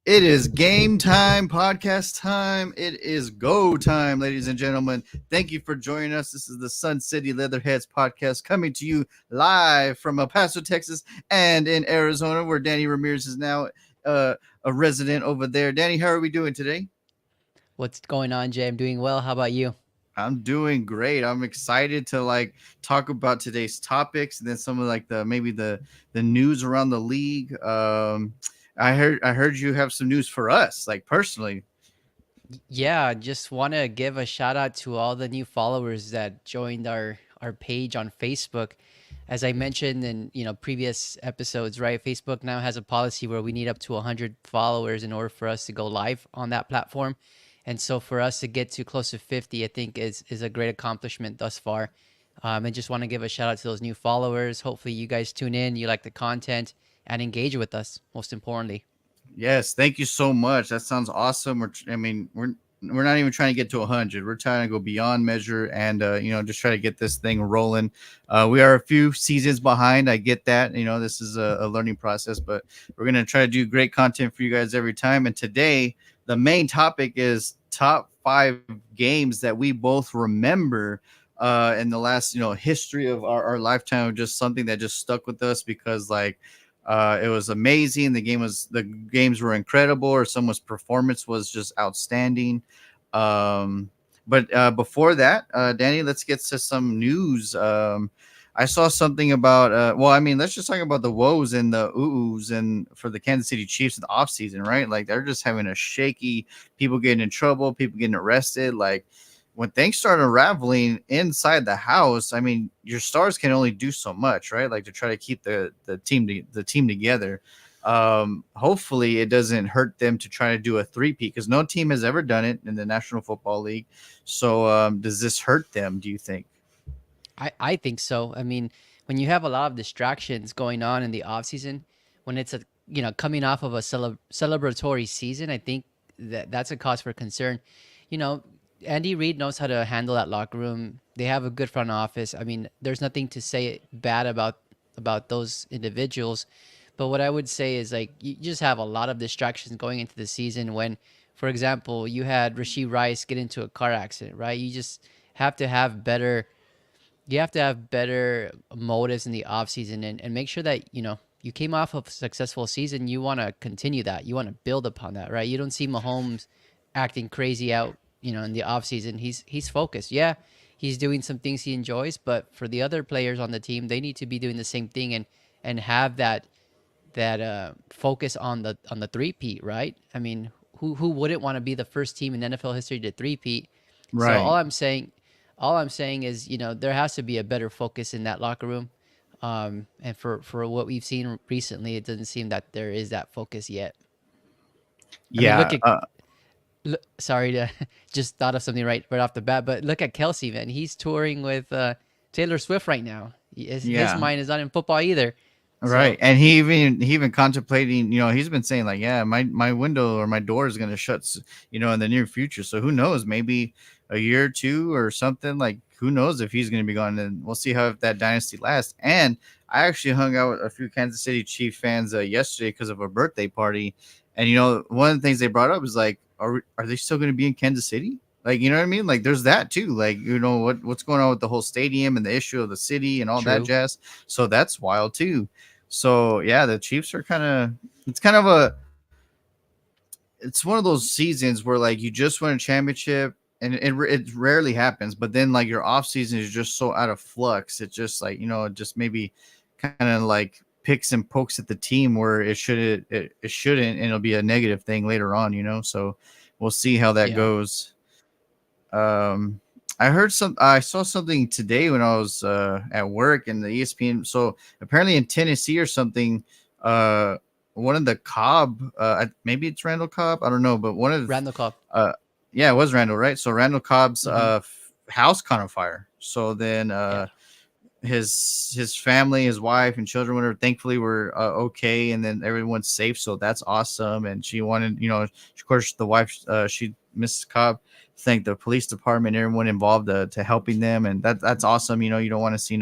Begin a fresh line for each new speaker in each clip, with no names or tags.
It is game time, podcast time. It is go time, ladies and gentlemen. Thank you for joining us. This is the Sun City Leatherheads podcast coming to you live from El Paso, Texas, and in Arizona, where Danny Ramirez is now a resident over there. Danny, how are we doing today?
What's going on, Jay? I'm doing well. How about you?
I'm doing great. I'm excited to talk about today's topics and then some of the maybe the news around the league. I heard you have some news for us, like personally.
Yeah, just want to give a shout out to all the new followers that joined our page on Facebook. As I mentioned in previous episodes, right? Facebook now has a policy where we need up to 100 followers in order for us to go live on that platform. And so for us to get to close to 50, I think is a great accomplishment thus far. And just want to give a shout out to those new followers. Hopefully you guys tune in, you like the content and engage with us, most importantly.
Yes, thank you so much. That sounds awesome. We're not even trying to get to 100. We're trying to go beyond measure and just try to get this thing rolling. We are a few seasons behind. I get that. This is a learning process, but we're gonna try to do great content for you guys every time. And today, the main topic is top five games that we both remember in the last history of our lifetime. Just something that just stuck with us because it was amazing. The games were incredible, or someone's performance was just outstanding. But before that, Danny, let's get to some news. I saw something about let's just talk about the woes and the oohs and for the Kansas City Chiefs in the offseason, right? Like they're just having a shaky, people getting in trouble, people getting arrested. Like when things start unraveling inside the house, I mean, your stars can only do so much, right? Like to try to keep the team together. Hopefully, it doesn't hurt them to try to do a three-peat because no team has ever done it in the National Football League. So, does this hurt them? Do you think?
I think so. I mean, when you have a lot of distractions going on in the off season, when it's coming off of a celebratory season, I think that's a cause for concern. You know, Andy Reid knows how to handle that locker room. They have a good front office. I mean, there's nothing to say bad about those individuals. But what I would say is like you just have a lot of distractions going into the season when, for example, you had Rasheed Rice get into a car accident, right? You just have to have better you have to have better motives in the off season and make sure that you came off of a successful season. You want to continue that. You want to build upon that, right? You don't see Mahomes acting crazy out, in the off season. He's focused. Yeah, he's doing some things he enjoys, but for the other players on the team, they need to be doing the same thing and have that focus on the three-peat, right? I mean, who wouldn't want to be the first team in NFL history to three-peat? So
Right.
all I'm saying is, there has to be a better focus in that locker room. And for what we've seen recently, it doesn't seem that there is that focus yet. I mean,
Yeah.
sorry to just thought of something right off the bat, but look at Kelsey, man. He's touring with Taylor Swift right now. His
Yeah.
mind is not in football either.
Right.
So
And he even contemplating, he's been saying like, yeah, my window or my door is going to shut, in the near future. So who knows, maybe a year or two or something, like who knows if he's going to be gone, and we'll see how that dynasty lasts. And I actually hung out with a few Kansas City Chief fans yesterday because of a birthday party. And one of the things they brought up is like, are they still going to be in Kansas City? Like, you know what I mean? Like there's that too. Like, what's going on with the whole stadium and the issue of the city and all that
true.
jazz. So that's wild too. So yeah, the Chiefs are it's kind of it's one of those seasons where like you just win a championship and it rarely happens, but then like your off season is just so out of flux. It just like, it just maybe kind of like picks and pokes at the team where it shouldn't, and it'll be a negative thing later on. So we'll see how that
Yeah.
goes. Um, I saw something today when I was at work in the ESPN. So apparently in Tennessee or something, uh, one of the Cobb, maybe it's Randall Cobb, I don't know, but
Randall Cobb.
uh, yeah, it was Randall, right? So Randall Cobb's
Hmm.
house caught on fire. So then
Yeah.
his family, his wife and children, whatever, thankfully were okay, and then everyone's safe. So that's awesome. And she wanted, of course, the wife, she Mrs. Cobb, thanked the police department, everyone involved to helping them, and that's awesome. You don't want to see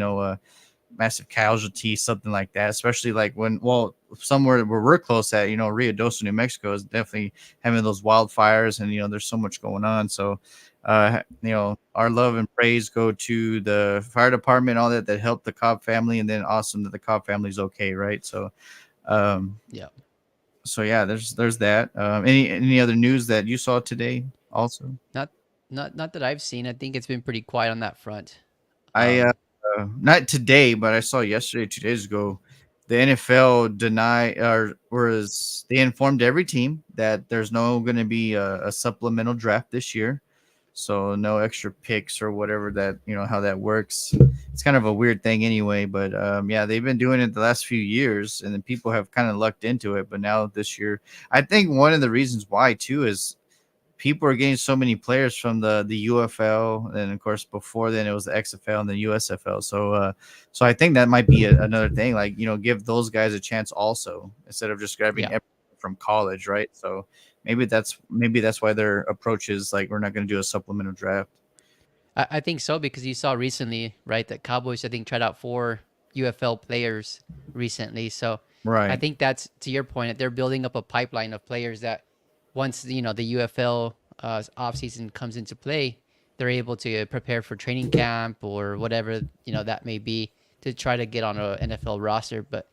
massive casualty, something like that. Especially like when, well, somewhere where we're close at, Rio Doce, New Mexico is definitely having those wildfires, and there's so much going on. So, our love and praise go to the fire department, all that helped the Cobb family, and then awesome that the Cobb family's okay, right? So, um,
Yeah.
so yeah, there's that. Any other news that you saw today? Also,
Not not that I've seen. I think it's been pretty quiet on that front.
I
Um,
not today, but I saw yesterday, 2 days ago, the NFL they informed every team that there's no going to be a supplemental draft this year, so no extra picks or whatever that how that works. It's kind of a weird thing anyway, but yeah, they've been doing it the last few years, and then people have kind of lucked into it. But now this year, I think one of the reasons why too is people are getting so many players from the UFL, and of course before then it was the XFL and the USFL. So I think that might be another thing, like give those guys a chance also, instead of just grabbing
yeah.
everyone from college, right? So maybe that's why their approach is like, we're not going to do a supplemental draft.
I think so because you saw recently, right, that Cowboys I think tried out 4 UFL players recently. So I
Right.
think that's to your point that they're building up a pipeline of players that once the UFL off season comes into play, they're able to prepare for training camp or whatever that may be to try to get on a NFL roster. But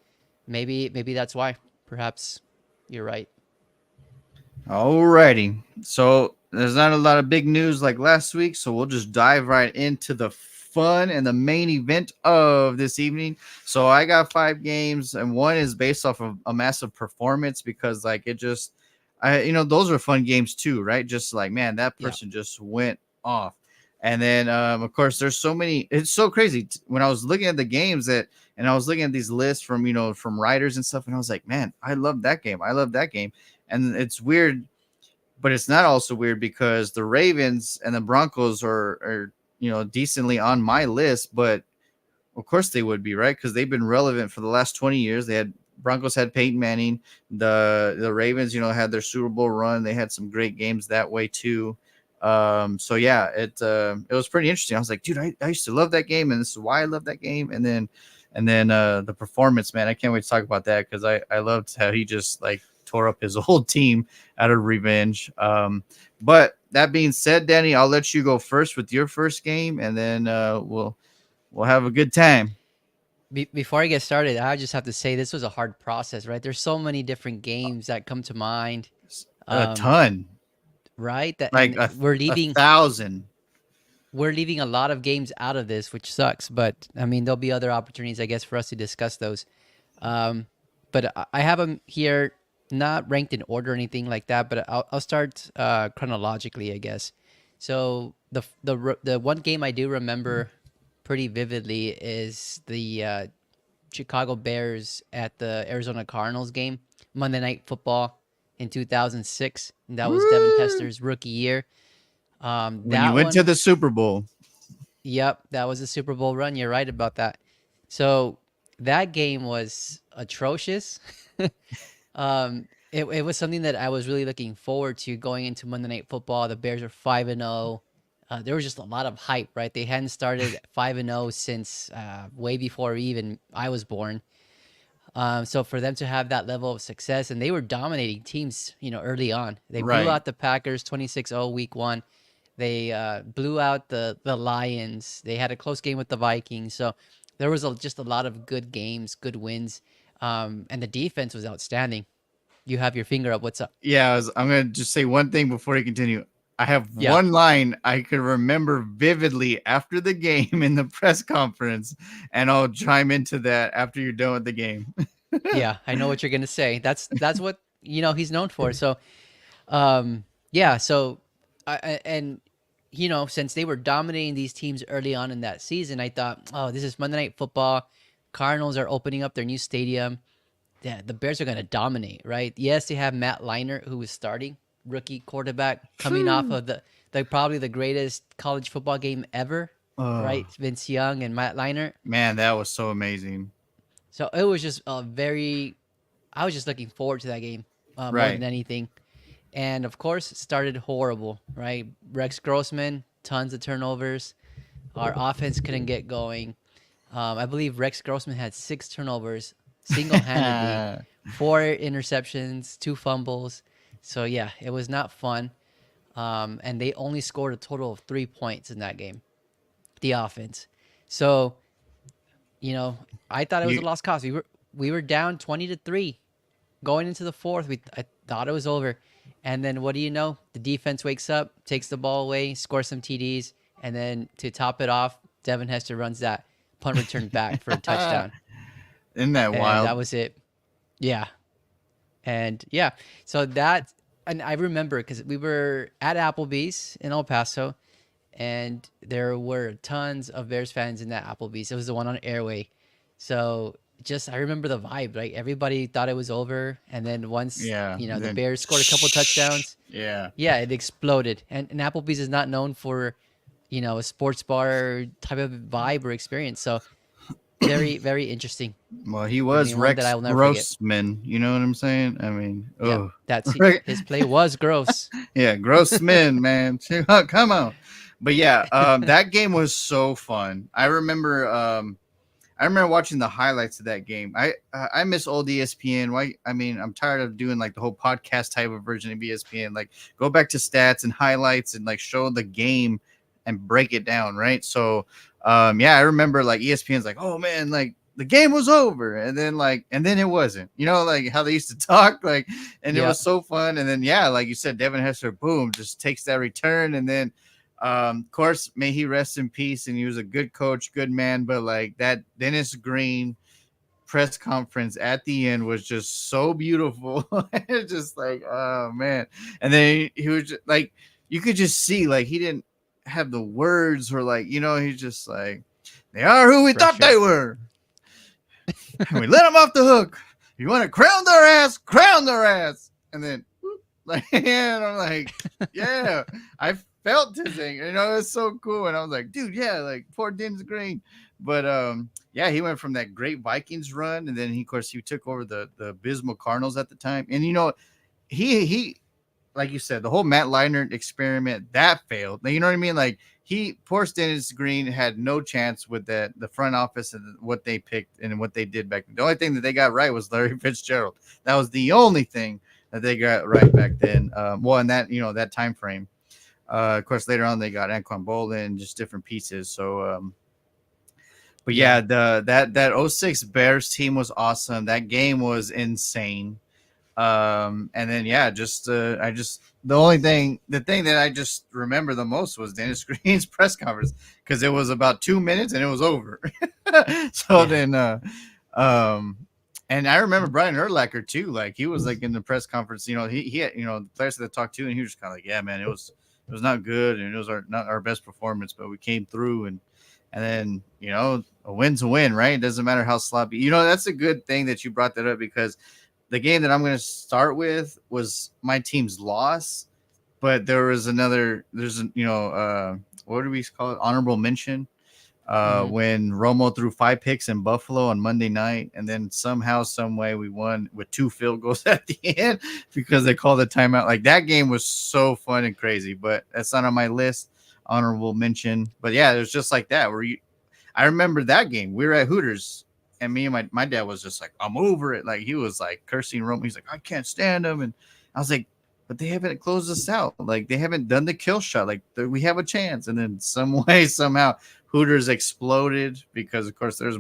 maybe that's why. Perhaps you're right.
Alrighty. So there's not a lot of big news like last week, so we'll just dive right into the fun and the main event of this evening. So I got 5 games, and one is based off of a massive performance, because like it just, those are fun games too, right? Just like, man, that
Yeah.
person just went off. And then of course there's so many. It's so crazy when I was looking at the games and I was looking at these lists from from writers and stuff, and I was like, man, I love that game. I love that game. And it's weird, but it's not also weird because the Ravens and the Broncos are decently on my list, but of course they would be, right? Because they've been relevant for the last 20 years. Broncos had Peyton Manning. The Ravens, had their Super Bowl run. They had some great games that way too. So yeah, it was pretty interesting. I was like, dude, I used to love that game, and this is why I love that game. And then the performance, man, I can't wait to talk about that, because I loved how he just like tore up his whole team out of revenge. But that being said, Danny, I'll let you go first with your first game, and then we'll have a good time.
Before I get started, I just have to say this was a hard process, right? There's so many different games that come to mind,
A
um,
ton,
right? That
like
and
a
we're
a
leaving
thousand.
we're leaving a lot of games out of this, which sucks. But I mean, there'll be other opportunities, I guess, for us to discuss those. Um, but I have them here, not ranked in order or anything like that. But I'll start chronologically, I guess. So the one game I do remember pretty vividly is the Chicago Bears at the Arizona Cardinals game, Monday Night Football in 2006. And that was Devin
Woo!
Hester's rookie year.
When you
That
went to
one,
the Super Bowl.
yep, that was a Super Bowl run. You're right about that. So that game was atrocious. It was something that I was really looking forward to going into Monday Night Football. The Bears are 5-0. There was just a lot of hype, right? They hadn't started 5-0 since way before even I was born. So for them to have that level of success, and they were dominating teams, early on. They blew
Right.
out the Packers 26-0 week one. They blew out the Lions. They had a close game with the Vikings. So there was just a lot of good games, good wins, and the defense was outstanding. You have your finger up. What's up?
Yeah, I'm gonna just say one thing before you continue. I have
Yeah,
one line I could remember vividly after the game in the press conference, and I'll chime into that after you're done with the game.
yeah. I know what you're gonna say. That's what he's known for. So, yeah. So, and since they were dominating these teams early on in that season, I thought, oh, this is Monday Night Football. Cardinals are opening up their new stadium. Yeah, the Bears are going to dominate, right? Yes, they have Matt Leinart, who is starting, rookie quarterback, coming off of the probably the greatest college football game ever,
Oh
right? Vince Young and Matt Leinart.
man, that was so amazing.
So it was just I was just looking forward to that game more than
Right.
anything. And of course, it started horrible, right? Rex Grossman, tons of turnovers. Our offense couldn't get going. I believe Rex Grossman had 6 turnovers single-handedly, 4 interceptions, 2 fumbles. So yeah, it was not fun. And they only scored a total of 3 points in that game, the offense. So, you know, I thought it was a
You
lost cause. We were down 20-3 going into the fourth. I thought it was over. And then what do you know? The defense wakes up, takes the ball away, scores some TDs, and then to top it off, Devin Hester runs that punt return back for a touchdown.
Isn't that
And
wild?
that was it. Yeah. And yeah, so that, and I remember because we were at Applebee's in El Paso, and there were tons of Bears fans in that Applebee's. It was the one on Airway. So just, I remember the vibe. Like everybody thought it was over, and then once
Yeah.
the
Then
Bears scored a couple touchdowns,
yeah.
yeah, it exploded. And Applebee's is not known for a sports bar type of vibe or experience. So very, very interesting.
Well, he
I
was
mean, one that I
Rex
will never forget.
Grossman. You know what I'm saying? I mean,
Yeah,
oh, right.
his play was gross.
Yeah, Grossman, man. Come on. But yeah, that game was so fun. I remember watching the highlights of that game. I miss old ESPN. Why? I mean, I'm tired of doing like the whole podcast type of version of ESPN. Like, go back to stats and highlights and like show the game and break it down, right? So, yeah, I remember like ESPN's like, oh man, like the game was over, and then it wasn't. You know, like how they used to talk, like, and it
Yeah,
was so fun. And then yeah, like you said, Devin Hester, boom, just takes that return, and then of course, may he rest in peace. And he was a good coach, good man. But like that Dennis Green press conference at the end was just so beautiful. It's just like, oh man. And then he was just, like, you could just see like he didn't have the words, or like, he's just like, they are who we thought they
frustrated.
were. And we let them off the hook. You want to crown their ass, crown their ass. And then like, and I'm like, yeah, I felt his anger. It's so cool. And I was like, dude, yeah, like poor Dennis Green. But yeah, he went from that great Vikings run, and then of course he took over the abysmal Cardinals at the time. And he like you said, the whole Matt Leinart experiment that failed. You know what I mean? Like poor Dennis Green had no chance with the front office and what they picked and what they did back then. The only thing that they got right was Larry Fitzgerald. That was the only thing that they got right back then. Well, in that time frame. Of course, later on they got Anquan Bolden and just different pieces. So, but
Yeah,
yeah, that '06 Bears team was awesome. That game was insane. And then yeah, just the thing that I just remember the most was Dennis Green's press conference, because it was about 2 minutes and it was over. So
yeah,
then um and I remember Brian Urlacher too. Like he was like in the press conference, he had, the players that talked to, and he was kind of like, yeah, man, it was not good, and it was not our best performance, but we came through, and then a win's a win, right? It doesn't matter how sloppy. That's a good thing that you brought that up, because the game that I'm going to start with was my team's loss, but there's what do we call it? Honorable mention.
hmm
When Romo threw 5 picks in Buffalo on Monday night, and then somehow, some way, we won with 2 field goals at the end because they called a timeout. Like that game was so fun and crazy, but that's not on my list. Honorable mention, but yeah, it was just like that. I remember that game. We were at Hooters, and me and my dad was just like, I'm over it. Like he was like cursing Romo. He's like, I can't stand him, and I was like, but they haven't closed us out. Like they haven't done the kill shot. Like we have a chance, and then some way, somehow, Hooters exploded because, of course, there's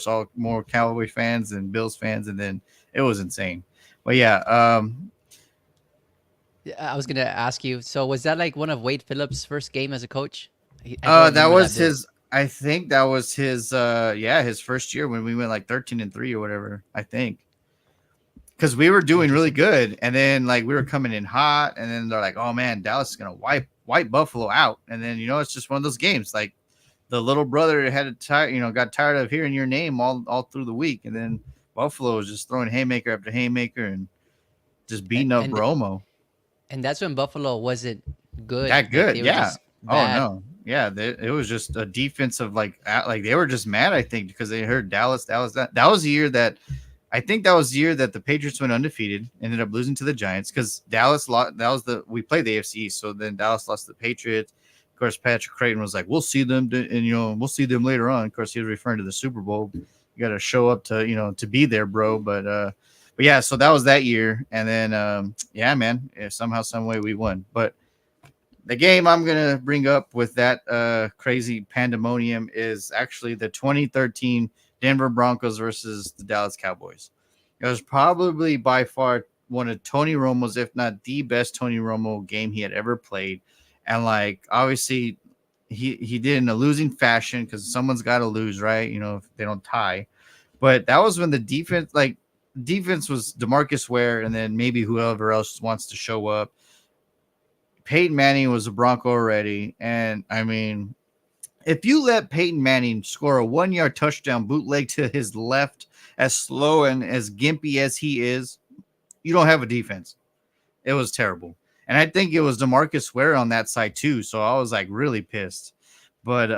all more Cowboy fans than Bills fans, and then it was insane. But yeah,
I was gonna ask you. So was that like one of Wade Phillips' first game as a coach? I don't
that
remember that
was
bit.
his. I think that was his. Yeah, his first year when we went like 13-3 or whatever. I think, because we were doing really
Interesting.
good, and then like we were coming in hot, and then they're like, "Oh man, Dallas is gonna wipe Buffalo out," and then it's just one of those games. Like the little brother got tired of hearing your name all through the week, and then Buffalo was just throwing haymaker after haymaker and just
And
beating up
and,
Romo.
and that's when Buffalo wasn't good.
That
Like
good,
they were
yeah.
just
Oh
bad.
no, yeah. It was just a defensive like they were just mad. I think because they heard Dallas. That was the year that I think that was the year that the Patriots went undefeated, ended up losing to the Giants because Dallas lost. We played the AFC East, so then Dallas lost to the Patriots. Of course, Patrick Creighton was like, "We'll see them, and we'll see them later on." Of course, he was referring to the Super Bowl. You got to show up to to be there, bro. But yeah, so that was that year, and then yeah, man, somehow, some way we won. But the game I'm gonna bring up with that crazy pandemonium is actually the 2013 Denver Broncos versus the Dallas Cowboys. It was probably by far one of Tony Romo's, if not the best Tony Romo game he had ever played. And like obviously he did in a losing fashion because someone's got to lose, right? If they don't tie. But that was when the defense was DeMarcus Ware and then maybe whoever else wants to show up. Peyton Manning was a Bronco already. And I mean, if you let Peyton Manning score a 1-yard touchdown bootleg to his left, as slow and as gimpy as he is, you don't have a defense. It was terrible. And I think it was DeMarcus Ware on that side too. So I was like really pissed. But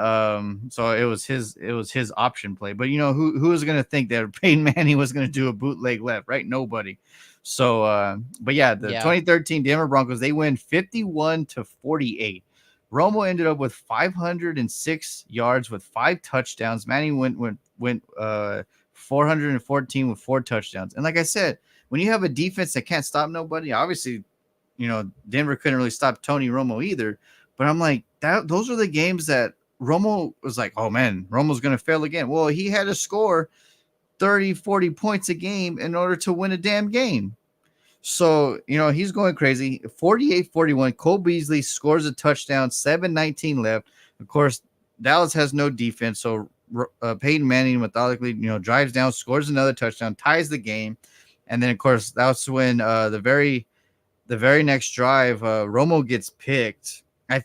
so it was his option play. But who was gonna think that Peyton Manning was gonna do a bootleg left, right? Nobody. So but yeah, the
Yeah.
2013 Denver Broncos, they win 51-48. Romo ended up with 506 yards with 5 touchdowns. Manning went 414 with 4 touchdowns. And like I said, when you have a defense that can't stop nobody, obviously, Denver couldn't really stop Tony Romo either. But I'm like, those are the games that Romo was like, oh man, Romo's going to fail again. Well, he had to score 30, 40 points a game in order to win a damn game. So, he's going crazy. 48-41. Cole Beasley scores a touchdown, 7:19 left. Of course, Dallas has no defense. So Peyton Manning methodically, drives down, scores another touchdown, ties the game. And then, of course, that's when the very next drive, Romo gets picked. I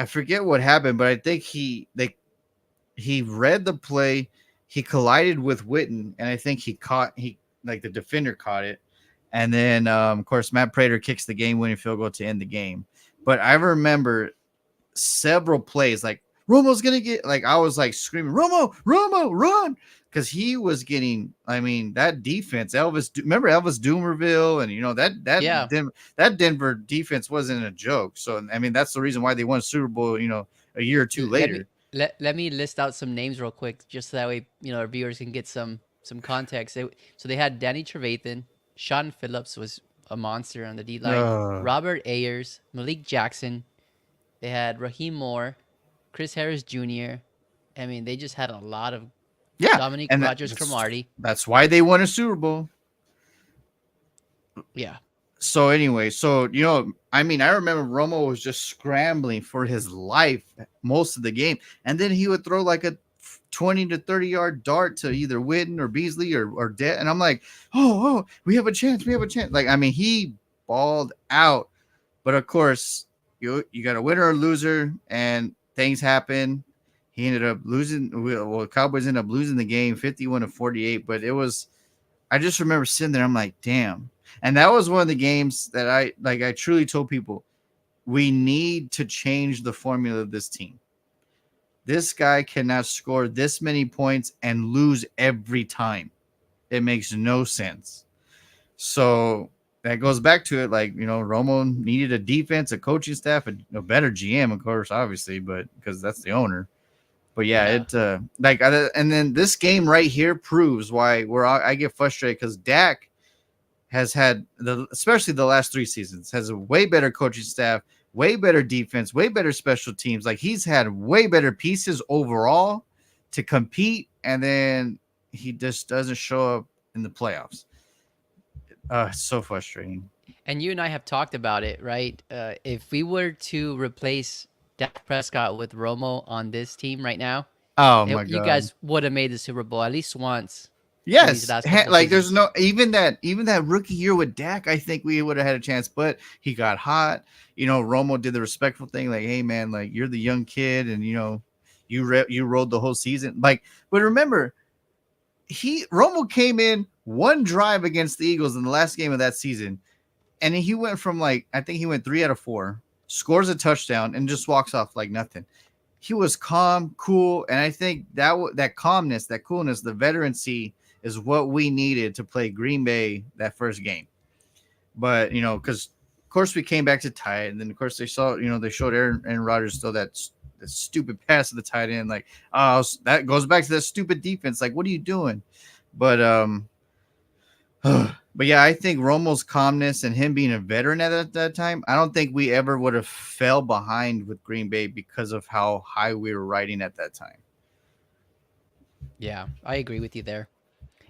forget what happened, but I think he read the play. He collided with Witten, and I think the defender caught it. And then, of course, Matt Prater kicks the game-winning field goal to end the game. But I remember several plays, like Romo's gonna get, like I was like screaming, Romo, run, because he was getting. I mean, that defense, remember Elvis Dumerville, and
Yeah.
that Denver defense wasn't a joke. So I mean, that's the reason why they won Super Bowl. A year or two
Let me
later.
let me list out some names real quick, just so that way our viewers can get some context. So they had Danny Trevathan, Sean Phillips was a monster on the D line,
Uh,
Robert Ayers, Malik Jackson. They had Raheem Moore, Chris Harris Jr. I mean, they just had a lot of
yeah,
Dominic
and
Rogers Cromartie.
that's why they won a Super Bowl.
Yeah.
So anyway, I mean, I remember Romo was just scrambling for his life most of the game, and then he would throw like a 20 to 30 yard dart to either Witten or Beasley or Dead, and I'm like, oh, we have a chance, Like, I mean, he balled out, but of course, you got a winner or loser, and things happen. He ended up losing. Well, Cowboys ended up losing the game, 51-48. But I just remember sitting there. I'm like, damn. And that was one of the games that I truly told people, we need to change the formula of this team. This guy cannot score this many points and lose every time. It makes no sense. So that goes back to it. Like, Romo needed a defense, a coaching staff, a better GM, of course, obviously, but because that's the owner. But yeah, and then this game right here proves why I get frustrated, because Dak has had especially the last 3 seasons, has a way better coaching staff, way better defense, way better special teams. Like, he's had way better pieces overall to compete, and then he just doesn't show up in the playoffs. It's so frustrating.
And you and I have talked about it, right? If we were to replace Dak Prescott with Romo on this team right now,
Oh my
you
god.
guys would have made the Super Bowl at least once in these
Yes,
last couple of
like there's
seasons.
no even that rookie year with Dak, I think we would have had a chance, but he got hot. Romo did the respectful thing, like, hey man, like, you're the young kid, and you rode the whole season. Like, but remember, Romo came in one drive against the Eagles in the last game of that season, and he went from, like, I think he went 3 out of 4, scores a touchdown, and just walks off like nothing. He was calm, cool, and I think that calmness, that coolness, the veterancy is what we needed to play Green Bay that first game. But because course, we came back to tie it, and then of course they saw, they showed Aaron Rodgers still that stupid pass to the tight end. Like, oh, that goes back to that stupid defense. Like, what are you doing? But but yeah, I think Romo's calmness and him being a veteran at that time, I don't think we ever would have fell behind with Green Bay because of how high we were riding at that time.
Yeah, I agree with you there.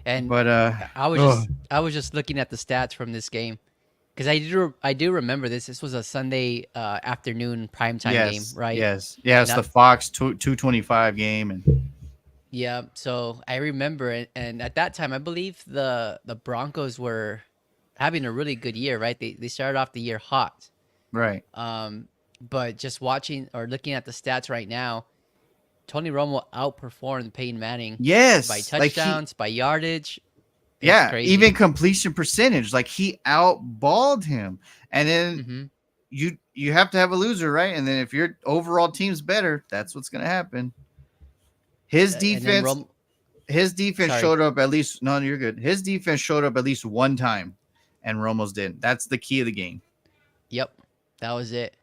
And
But
I was just looking at the stats from this game because I do remember this. This was a Sunday afternoon primetime game, right?
yes,
And
the Fox 225 game, and
yeah, so I remember it, and at that time, I believe the Broncos were having a really good year, right? They started off the year hot.
right.
But just watching or looking at the stats right now, Tony Romo outperformed Peyton Manning
Yes,
by
like
touchdowns, by yardage. It's
yeah,
crazy.
even completion percentage, like he outballed him. And then
Hmm.
you have to have a loser, right? And then if your overall team's better, that's what's going to happen. His
And then
defense
Sorry.
showed up at least. No, you're good. His defense showed up at least one time, and Romo's didn't. That's the key of the game.
Yep, that was it.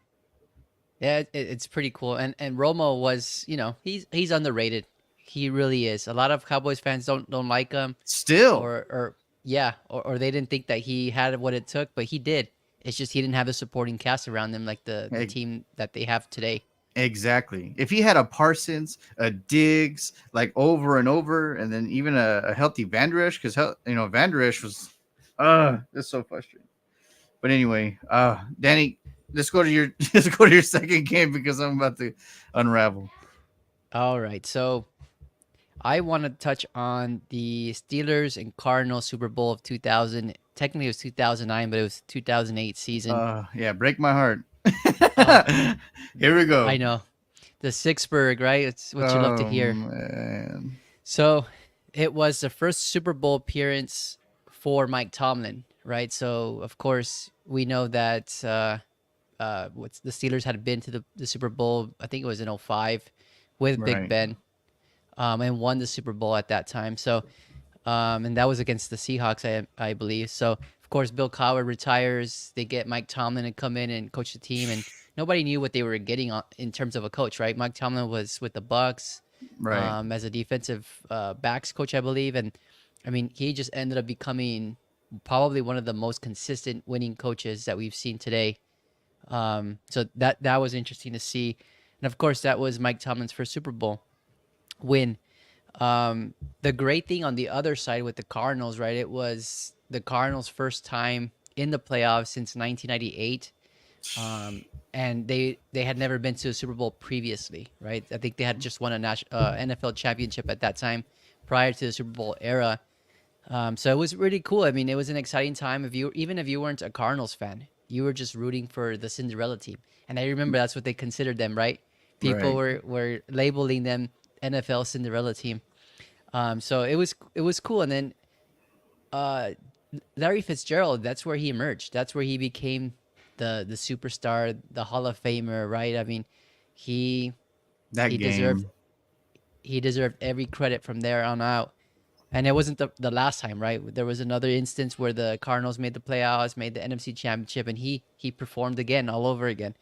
Yeah, it's pretty cool. And Romo was, he's underrated. He really is. A lot of Cowboys fans don't like him,
Still,
or yeah, or they didn't think that he had what it took, but he did. It's just he didn't have the supporting cast around him like the
e-
team that they have today.
exactly. If he had a Parsons, a Diggs, like over and over, and then even a healthy Van Der Esch, because Van Der Esch was, it's so frustrating. But anyway, Danny, let's go to your second game because I'm about to unravel.
All right, so I want to touch on the Steelers and Cardinals Super Bowl of 2000. Technically, it was 2009, but it was 2008 season.
Yeah, break my heart.
Uh,
Here we go.
I know the Sixburg, right? It's what you love to hear.
Man.
So it was the first Super Bowl appearance for Mike Tomlin, right? So of course we know that what's the Steelers had been to the Super Bowl. I think it was in '05 with Big
Right.
Ben, and won the Super Bowl at that time. So and that was against the Seahawks, I believe. So of course Bill Cowher retires. They get Mike Tomlin to come in and coach the team, and nobody knew what they were getting in terms of a coach, right? Mike Tomlin was with the Bucks
Right.
as a defensive backs coach, I believe. And I mean, he just ended up becoming probably one of the most consistent winning coaches that we've seen today. So that was interesting to see. And of course, that was Mike Tomlin's first Super Bowl win. The great thing on the other side with the Cardinals, right? It was the Cardinals' first time in the playoffs since 1998. And they had never been to a Super Bowl previously, right? I think they had just won a NFL championship at that time, prior to the Super Bowl era. So it was really cool. I mean, it was an exciting time. Even if you weren't a Cardinals fan, you were just rooting for the Cinderella team. And I remember that's what they considered them, right? People
Right.
were labeling them NFL Cinderella team. So it was cool. And then uh, Larry Fitzgerald, that's where he emerged. That's where he became the superstar, the Hall of Famer, right? I mean, he
That
he deserved
game.
he deserved every credit from there on out. And it wasn't the last time, right? There was another instance where the Cardinals made the playoffs, made the NFC Championship, and he performed again, all over again.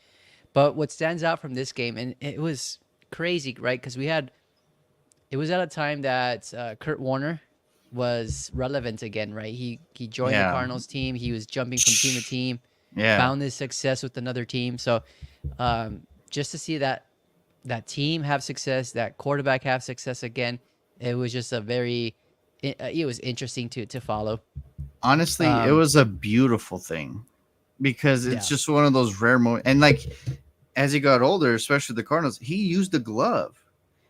But what stands out from this game, and it was crazy, right? Because it was at a time that Kurt Warner was relevant again, right? He joined the
Yeah.
Cardinals team. He was jumping from team to team,
Yeah.
found his success with another team. So just to see that team have success, that quarterback have success again, it was just it was interesting to follow.
Honestly, it
Um,
was a beautiful thing because it's
yeah,
just one of those rare moments. And like as he got older, especially the Cardinals, he used a glove.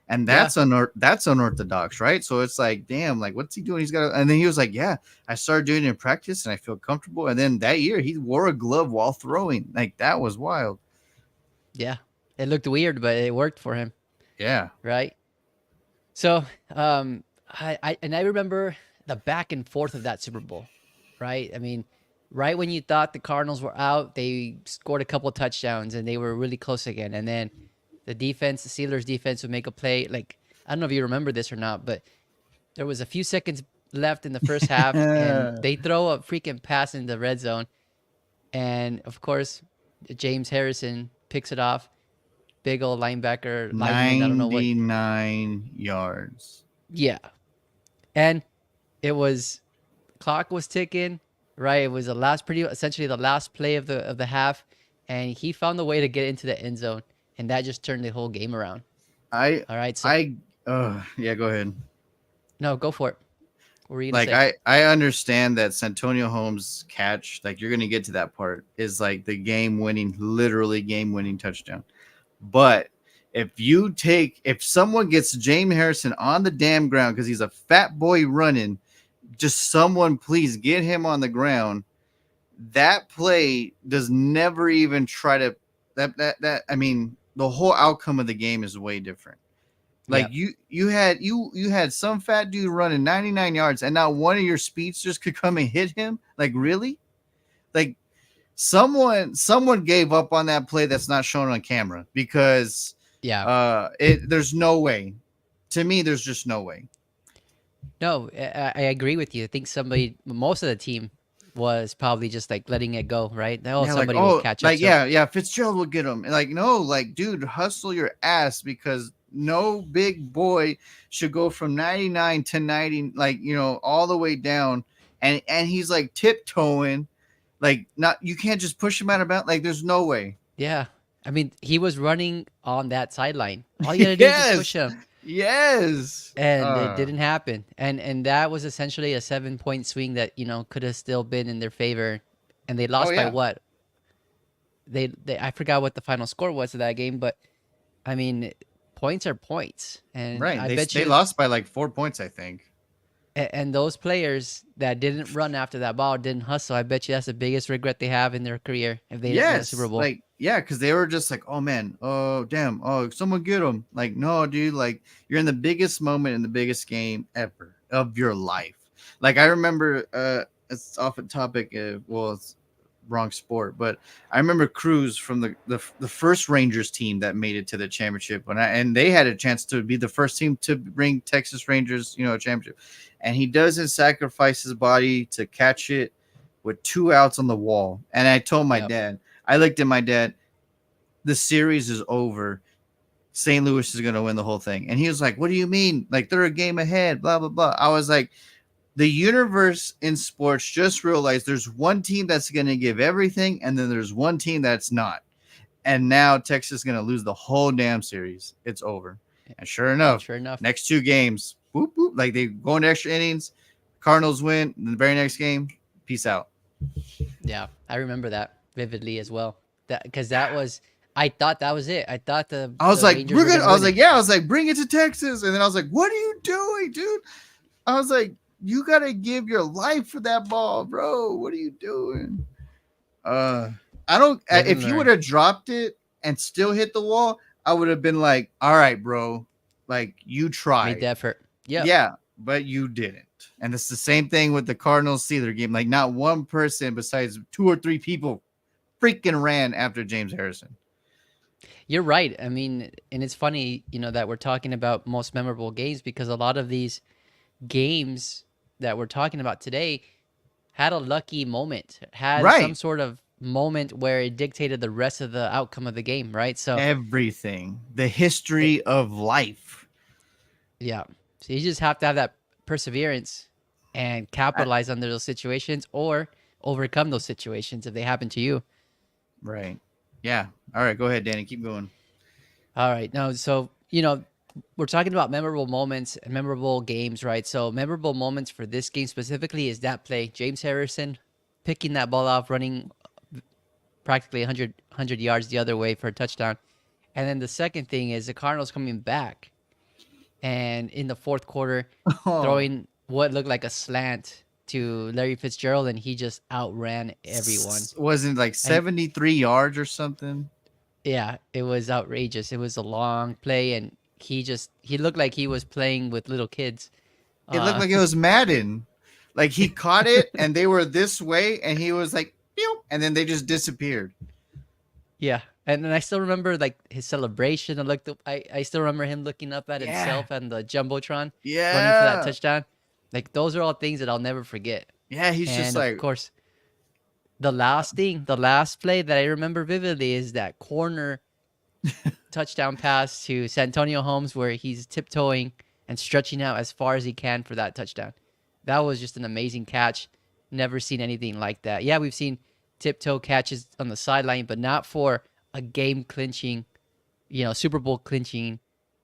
And
yeah,
that's unorthodox, right? So it's like, damn, like what's he doing? He's got, and then he was like, yeah, I started doing it in practice, and I feel comfortable. And then that year, he wore a glove while throwing. Like that was wild.
yeah. It looked weird, but it worked for him,
Yeah,
right? So, I remember the back and forth of that Super Bowl, right? I mean, right when you thought the Cardinals were out, they scored a couple of touchdowns and they were really close again. And then the Steelers defense would make a play. Like, I don't know if you remember this or not, but there was a few seconds left in the first half and they throw a freaking pass in the red zone. And of course, James Harrison picks it off. Big old linebacker, lineman, I don't know what.
99 yards.
Yeah. And it was clock was ticking, right? It was the last pretty essentially the last play of the half, and he found a way to get into the end zone, and that just turned the whole game around.
I
All right, so
I yeah, go ahead.
no, go for it. What were you gonna
Like
say?
I understand that Santonio Holmes catch, like you're gonna get to that part, is like the literally game winning touchdown. But if someone gets James Harrison on the damn ground because he's a fat boy running, just someone please get him on the ground. That play does never even try to that I mean, the whole outcome of the game is way different.
Yeah,
Like you had some fat dude running 99 yards and not one of your speedsters could come and hit him. Like really? Like someone gave up on that play that's not shown on camera because
yeah.
there's no way. To me, there's just no way.
No, I agree with you. I think most of the team was probably just like letting it go, right? Oh,
Yeah, like
somebody will catch up. So
yeah, Fitzgerald will get him. And like no, like dude, hustle your ass because no big boy should go from 99 to 90, like all the way down, and he's like tiptoeing, like not you can't just push him out of bounds. Like there's no way.
yeah, I mean, he was running on that sideline. All you gotta do is just push
Yes,
him,
yes.
and it didn't happen. And that was essentially a 7 point swing that could have still been in their favor, and they
Oh
lost by
yeah,
what? They I forgot what the final score was of that game, but I mean, points are points, and
right.
I
They
bet
they
you.
lost by like 4 points, I think.
And those players that didn't run after that ball, didn't hustle, I bet you that's the biggest regret they have in their career if they didn't win a Super
Yes,
Bowl.
like yeah, because they were just like, oh man, oh damn, oh someone get him. Like no, dude, like you're in the biggest moment in the biggest game ever of your life. Like I remember, it's off a topic. Well, it's wrong sport, but I remember Cruz from the first Rangers team that made it to the championship, and they had a chance to be the first team to bring Texas Rangers, a championship, and he doesn't sacrifice his body to catch it with 2 outs on the wall. And I told my
Yep.
dad, I looked at my dad, the series is over. St. Louis is going to win the whole thing. And he was like, what do you mean? Like they're a game ahead, blah, blah, blah. I was like, the universe in sports just realized there's one team that's going to give everything, and then there's one team that's not. And now Texas is going to lose the whole damn series. It's over. And sure
And
enough,
sure enough,
next 2 games, whoop, whoop, like they go into extra innings. Cardinals win. And the very next game, peace out.
yeah, I remember that vividly as well. That because that was, I thought that was it. I thought
I was
the
like,
Rangers
we're
were
good.
gonna
I was
win
like,
it.
yeah. I was like, bring it to Texas. And then I was like, what are you doing, dude? I was like, you gotta give your life for that ball, bro. What are you doing? I don't.
Live and
If you would
learn.
have dropped it and still hit the wall, I would have been like, all right, bro. Like you
Made
tried.
the effort. Yep.
Yeah, but you didn't. And it's the same thing with the Cardinals Steelers game. Like not one person besides 2 or 3 people freaking ran after James Harrison.
You're right. I mean, and it's funny, that we're talking about most memorable games because a lot of these games that we're talking about today had a lucky moment, had some
Right.
sort of moment where it dictated the rest of the outcome of the game, right? So,
Everything. The
it,
history of life.
yeah. So you just have to have that perseverance and
I-
capitalize on those situations or overcome those situations if they happen to you.
right. Yeah. All right. Go ahead, Danny. Keep going.
All right. Now, so, we're talking about memorable moments and memorable games, right? So, memorable moments for this game specifically is that play, James Harrison picking that ball off, running practically 100 yards the other way for a touchdown. And then the second thing is the Cardinals coming back and in the fourth quarter
Oh,
throwing what looked like a slant to Larry Fitzgerald, and he just outran everyone.
wasn't like
And
73 yards or something.
yeah, it was outrageous. It was a long play, and he looked like he was playing with little kids.
It looked
Uh,
like it was Madden. Like he caught it and they were this way and he was like, pew, and then they just disappeared.
yeah, and then I still remember like his celebration. I still remember him looking up at
Yeah.
himself and the jumbotron, running for that
Yeah.
touchdown. Like those are all things that I'll never forget.
Yeah. He's just
And of
like,
course, the last play that I remember vividly is that corner touchdown pass to Santonio Holmes where he's tiptoeing and stretching out as far as he can for that touchdown. That was just an amazing catch. Never seen anything like that. Yeah, we've seen tiptoe catches on the sideline, but not for a game clinching, Super Bowl clinching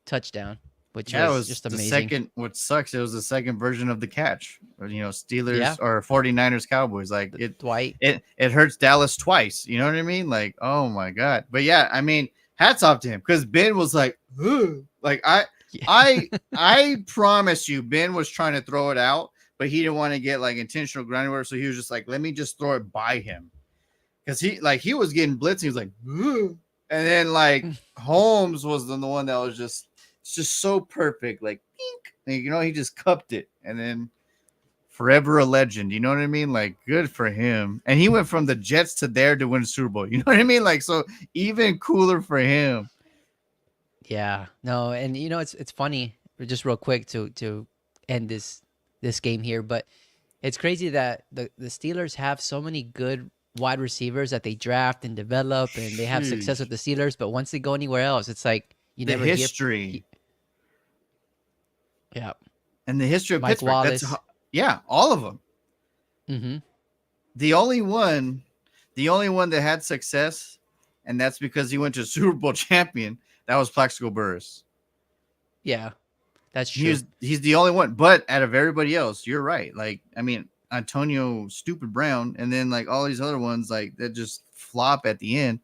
touchdown, which
Yeah, it
was
was
just
the
amazing.
second. What sucks, it was the second version of the catch.
Yeah,
Steelers or 49ers Cowboys. Like
Dwight.
it hurts Dallas twice. You know what I mean? Like, oh my god. But yeah, I mean, hats off to him because Ben was like, "Ugh." Like
Yeah.
I promise you, Ben was trying to throw it out, but he didn't want to get like intentional ground work, so he was just like, let me just throw it by him because he was getting blitzed. He was like, "Ugh." And then like Holmes was the one that was just it's just so perfect, like pink. And, he just cupped it, and then forever a legend. You know what I mean? Like, good for him. And he went from the Jets to there to win a Super Bowl. You know what I mean? Like, so even cooler for him.
Yeah, no, and it's funny, just real quick to end this game here, but it's crazy that the Steelers have so many good wide receivers that they draft and develop, and they have success
Sheesh.
with the Steelers, but once they go anywhere else, it's like you
The
never hear.
history
Yeah,
and the history of
Mike
Pittsburgh.
Wallace.
Yeah, all of them.
Mm-hmm.
The only one, the only one that had success, and that's because he went to Super Bowl champion. That was Plaxico Burress.
Yeah, that's true.
He's the only one. But out of everybody else, you're right. Like, I mean, Antonio Stupid Brown, and then like all these other ones like that just flop at the end.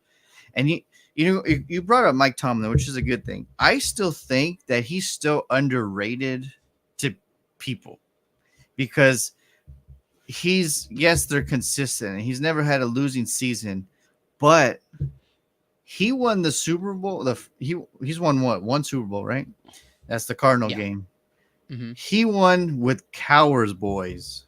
And you brought up Mike Tomlin, which is a good thing. I still think that he's still underrated to people because yes, they're consistent. He's never had a losing season, but he won the Super Bowl. He's won what? One Super Bowl, right? That's the Cardinal
Yeah.
game.
Mm-hmm.
He won with Cowers boys.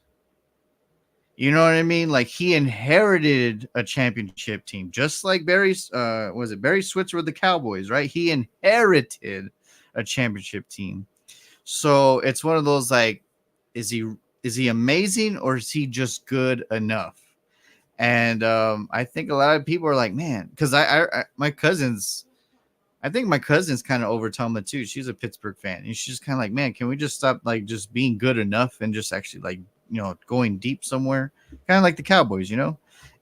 You know what I mean? Like he inherited a championship team, just like Barry Switzer with the Cowboys, right? He inherited a championship team. So it's one of those like, is he amazing or is he just good enough? And I think a lot of people are like, man, because my cousins, I think my cousin's kind of over Tomlin too. She's a Pittsburgh fan, and she's kind of like, man, can we just stop like just being good enough and just actually like going deep somewhere, kind of like the Cowboys.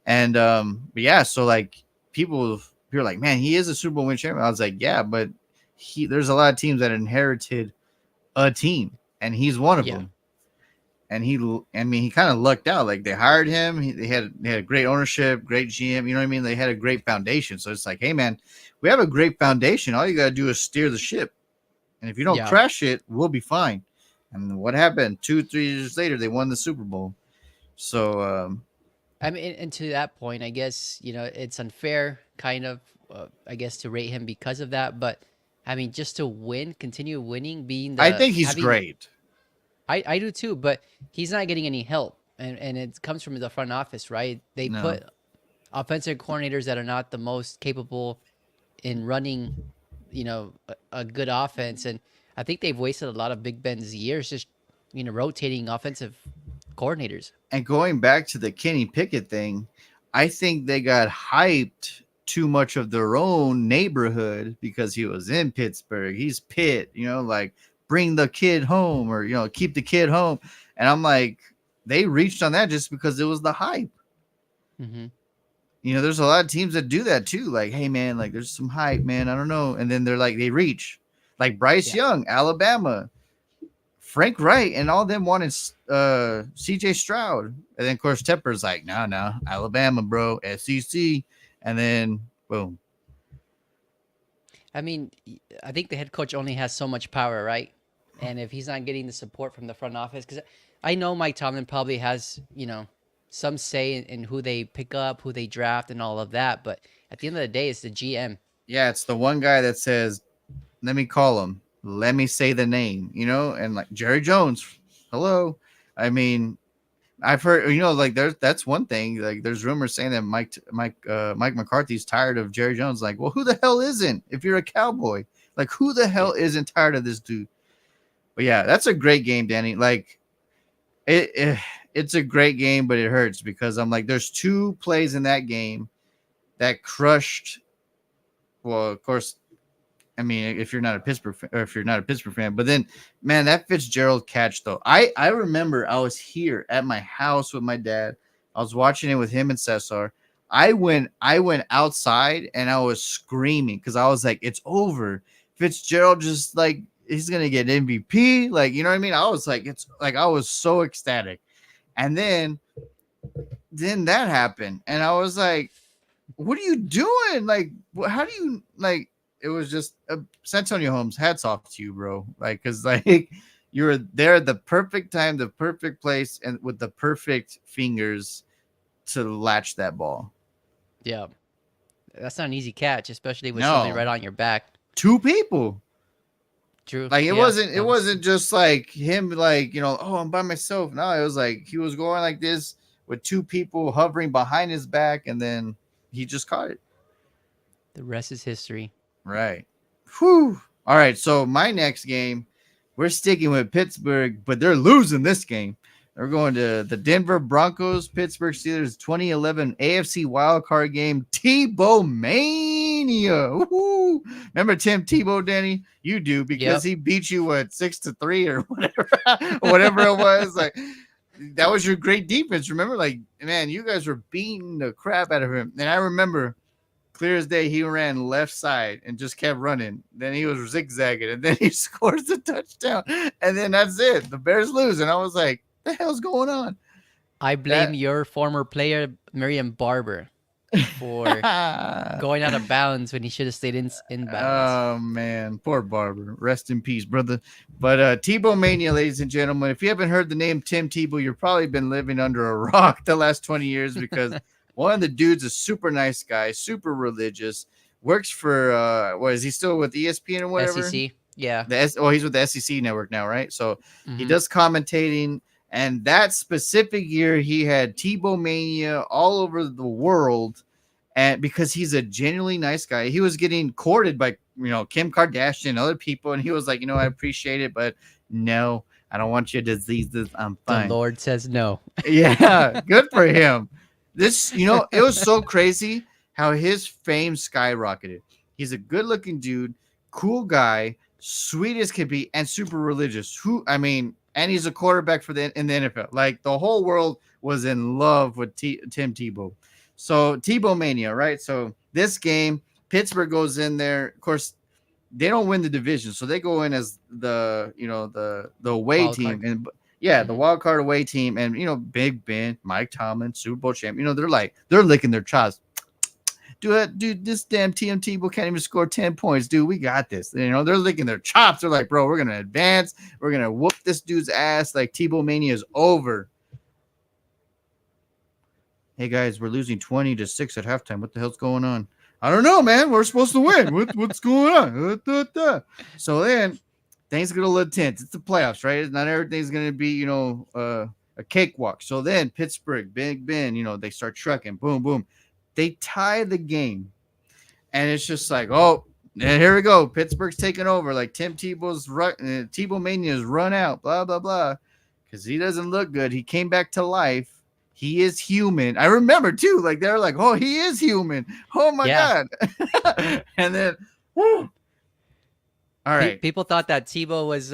And but yeah, so like people are like, man, he is a Super Bowl win champion. I was like, yeah, but there's a lot of teams that inherited a team, and he's one of
Yeah.
them. And he kind of lucked out. Like they hired him. They had a great ownership, great GM. You know what I mean? They had a great foundation. So it's like, hey man, we have a great foundation. All you gotta do is steer the ship, and if you don't
Yeah.
crash it, we'll be fine. And what happened? 2-3 years later, they won the Super Bowl. So
I mean, and to that point, I guess it's unfair, kind of, I guess, to rate him because of that. But I mean, just to win, continue winning, being
I
the
think he's
having
great.
I do too, but he's not getting any help, and it comes from the front office, right? They
No,
put offensive coordinators that are not the most capable in running, a good offense, and I think they've wasted a lot of Big Ben's years just rotating offensive coordinators.
and going back to the Kenny Pickett thing, I think they got hyped too much of their own neighborhood because he was in Pittsburgh. He's Pitt, like bring the kid home or keep the kid home. And I'm like, they reached on that just because it was the hype.
Mm-hmm.
There's a lot of teams that do that too. Like, hey man, like there's some hype, man. I don't know. And then they're like, they reach. Like Bryce
Yeah.
Young, Alabama, Frank Wright, and all them wanted CJ Stroud. And then of course Tepper's like, no, Alabama, bro, SEC. And then boom.
I mean, I think the head coach only has so much power, right? And if he's not getting the support from the front office, because I know Mike Tomlin probably has, some say in who they pick up, who they draft, and all of that. But at the end of the day, it's the GM.
Yeah, it's the one guy that says, let me call him. Let me say the name, and like Jerry Jones. Hello. I mean, I've heard, like that's one thing. Like there's rumors saying that Mike McCarthy's tired of Jerry Jones. Like, well, who the hell isn't? If you're a Cowboy, like who the hell isn't tired of this dude? But yeah, that's a great game, Danny. Like it it's a great game, but it hurts because I'm like, there's two plays in that game that crushed. Well, of course, I mean, if you're not a Pittsburgh or if you're not a Pittsburgh fan, but then, man, that Fitzgerald catch though, I remember I was here at my house with my dad. I was watching it with him and Cesar. I went outside and I was screaming because I was like, it's over. Fitzgerald just like he's gonna get MVP. Like, you know what I mean? I was like, it's like I was so ecstatic. And then that happened, and I was like, what are you doing? Like, how do you like? It was just Santonio Holmes. Hats off to you, bro. Like, cause like you were there at the perfect time, the perfect place, and with the perfect fingers to latch that ball.
Yeah, that's not an easy catch, especially with somebody
No,
right on your back.
two people.
True.
Like it
Yeah,
wasn't. It
that was
wasn't just like him. Like oh, I'm by myself. No, it was like he was going like this with two people hovering behind his back, and then he just caught it.
the rest is history.
Right. Whew. All right. So my next game, we're sticking with Pittsburgh, but they're losing this game. They're going to the Denver Broncos, Pittsburgh Steelers 2011 AFC wildcard game, Tebow Mania. Woo-hoo. Remember Tim Tebow, Danny? You do because
Yep.
he beat you what 6-3 or whatever, whatever it was. Like that was your great defense. Remember, like man, you guys were beating the crap out of him. And I remember clear as day, he ran left side and just kept running. Then he was zigzagging, and then he scores the touchdown, and then that's it. The Bears lose, and I was like, "The hell's going on?"
I blame your former player, Miriam Barber, for going out of bounds when he should have stayed in bounds.
Oh man, poor Barber. Rest in peace, brother. But Tebow Mania, ladies and gentlemen. If you haven't heard the name Tim Tebow, you've probably been living under a rock the last 20 years because one of the dudes is super nice guy, super religious. Works for what is he still with ESPN or whatever?
SEC, yeah.
He's with the SEC network now, right? So he
Mhm.
does commentating. And that specific year, he had Tebow Mania all over the world, and because he's a genuinely nice guy, he was getting courted by Kim Kardashian and other people, and he was like, I appreciate it, but no, I don't want your diseases. I'm fine.
The Lord says no.
Yeah, good for him. This, it was so crazy how his fame skyrocketed. He's a good-looking dude, cool guy, sweet as can be, and super religious. And he's a quarterback in the NFL. Like the whole world was in love with Tim Tebow. So Tebow Mania, right? So this game, Pittsburgh goes in there. Of course, they don't win the division, so they go in as the away
Wild
team,
card.
and the wild card away team, and Big Ben, Mike Tomlin, Super Bowl champ. They're licking their chops. Dude, this damn Tim Tebow can't even score 10 points. Dude, we got this. They're licking their chops. They're like, bro, we're going to advance. We're going to whoop this dude's ass. Like, Tebow Mania is over. Hey, guys, we're losing 20-6 at halftime. What the hell's going on? I don't know, man. We're supposed to win. What's going on? So then, things get a little tense. It's the playoffs, right? Not everything's going to be, a cakewalk. So then, Pittsburgh, Big Ben, they start trucking. Boom, boom. They tie the game, and it's just like, oh, and here we go. Pittsburgh's taking over. Like Tim Tebow Mania is run out, blah, blah, blah, because he doesn't look good. He came back to life. He is human. I remember, too, like they're like, oh, he is human. Oh, my God. And then, whew. All right.
People thought that Tebow was,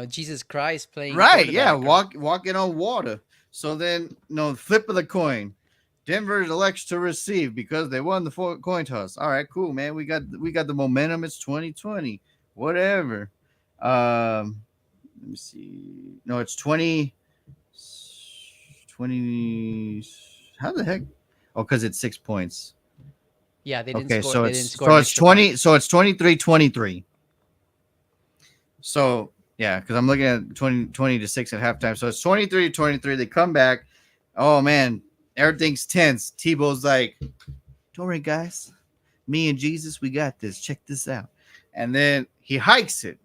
Jesus Christ playing.
Right, yeah, walking on water. So then, flip of the coin. Denver elects to receive because they won the coin toss. All right, cool, man. We got the momentum. It's 2020. Whatever. Let me see. No, it's 20. How the heck? Oh, because it's 6 points.
Yeah, they didn't
okay,
score.
so
They
it's
didn't score
it's 20. So it's 23-23. So yeah, because I'm looking at 20-6 at halftime. So it's 23-23. They come back. Oh man. Everything's tense. Tebow's like, don't worry, guys. Me and Jesus, we got this. Check this out. And then he hikes it,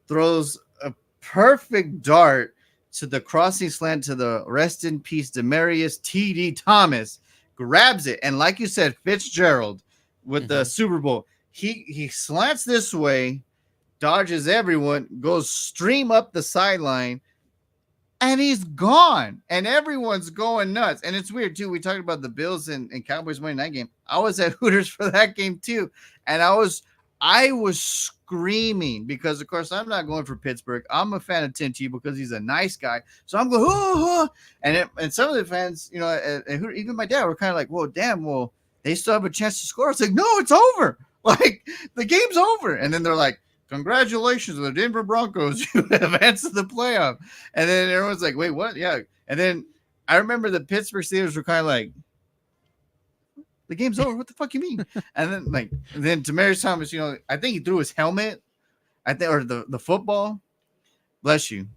throws a perfect dart to the crossing slant to the rest in peace Demaryius T.D. Thomas, grabs it. And like you said, Fitzgerald with the Super Bowl, he slants this way, dodges everyone, goes stream up the sideline, and he's gone, and everyone's going nuts. And it's weird too. We talked about the Bills and Cowboys Monday night game. I was at Hooters for that game too, and I was screaming because, of course, I'm not going for Pittsburgh. I'm a fan of Tim Tebow because he's a nice guy. So I'm going, and some of the fans, even my dad were kind of like, well, damn, well, they still have a chance to score. It's like, no, it's over. Like, the game's over. And then they're like, congratulations to the Denver Broncos. You advanced to the playoff. And then everyone's like, wait, what? Yeah. And then I remember the Pittsburgh Steelers were kind of like, the game's over. What the fuck you mean? And then Demaryius Thomas, I think he threw his helmet, or the football. Bless you.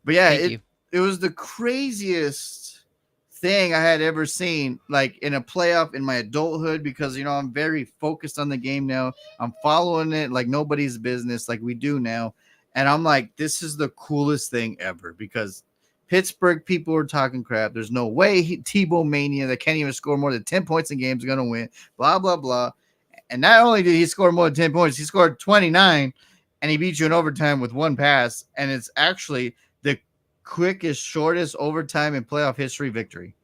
But yeah, it was the craziest thing I had ever seen, like in a playoff in my adulthood, because I'm very focused on the game now. I'm following it like nobody's business, like we do now. And I'm like, this is the coolest thing ever, because Pittsburgh people are talking crap. There's no way Tebow Mania that can't even score more than 10 points in games are going to win, blah, blah, blah. And not only did he score more than 10 points, he scored 29, and he beat you in overtime with one pass. And it's actually the quickest, shortest overtime in playoff history victory.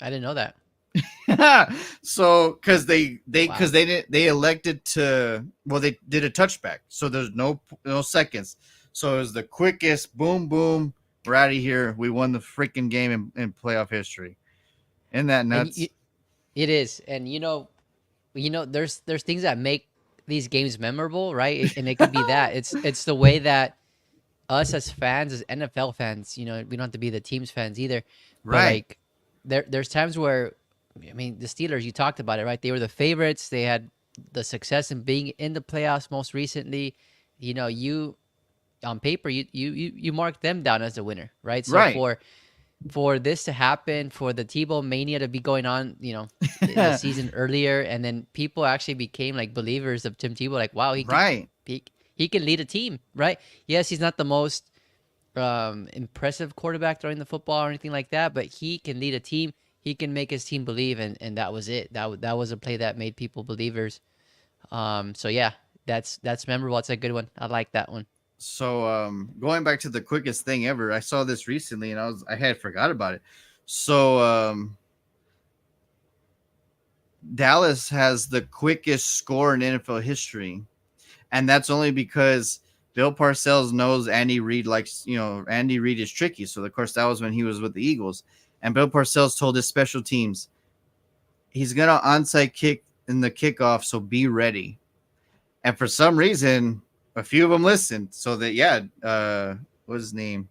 I didn't know that.
So, because they elected to, well, they did a touchback. So there's no seconds. So it was the quickest, boom, boom. We're out of here. We won the freaking game in playoff history. Isn't that nuts?
It is. And there's things that make these games memorable, right? And it could be that. It's the way that us as fans, as NFL fans, we don't have to be the team's fans either.
Right.
But like there's times where, I mean, the Steelers, you talked about it, right? They were the favorites. They had the success in being in the playoffs most recently. You on paper, you mark them down as a winner, right? So
right.
for this to happen, for the Tebow Mania to be going on, the season earlier, and then people actually became like believers of Tim Tebow, like, wow, he can lead a team, right? Yes, he's not the most impressive quarterback throwing the football or anything like that, but he can lead a team. He can make his team believe, and that was it. That was a play that made people believers. So yeah, that's memorable. It's a good one. I like that one.
So going back to the quickest thing ever, I saw this recently and I had forgot about it. So Dallas has the quickest score in NFL history, and that's only because Bill Parcells knows Andy Reid likes, Andy Reid is tricky. So of course that was when he was with the Eagles, and Bill Parcells told his special teams, he's gonna onside kick in the kickoff, so be ready. And for some reason, a few of them listened. So that, what's his name?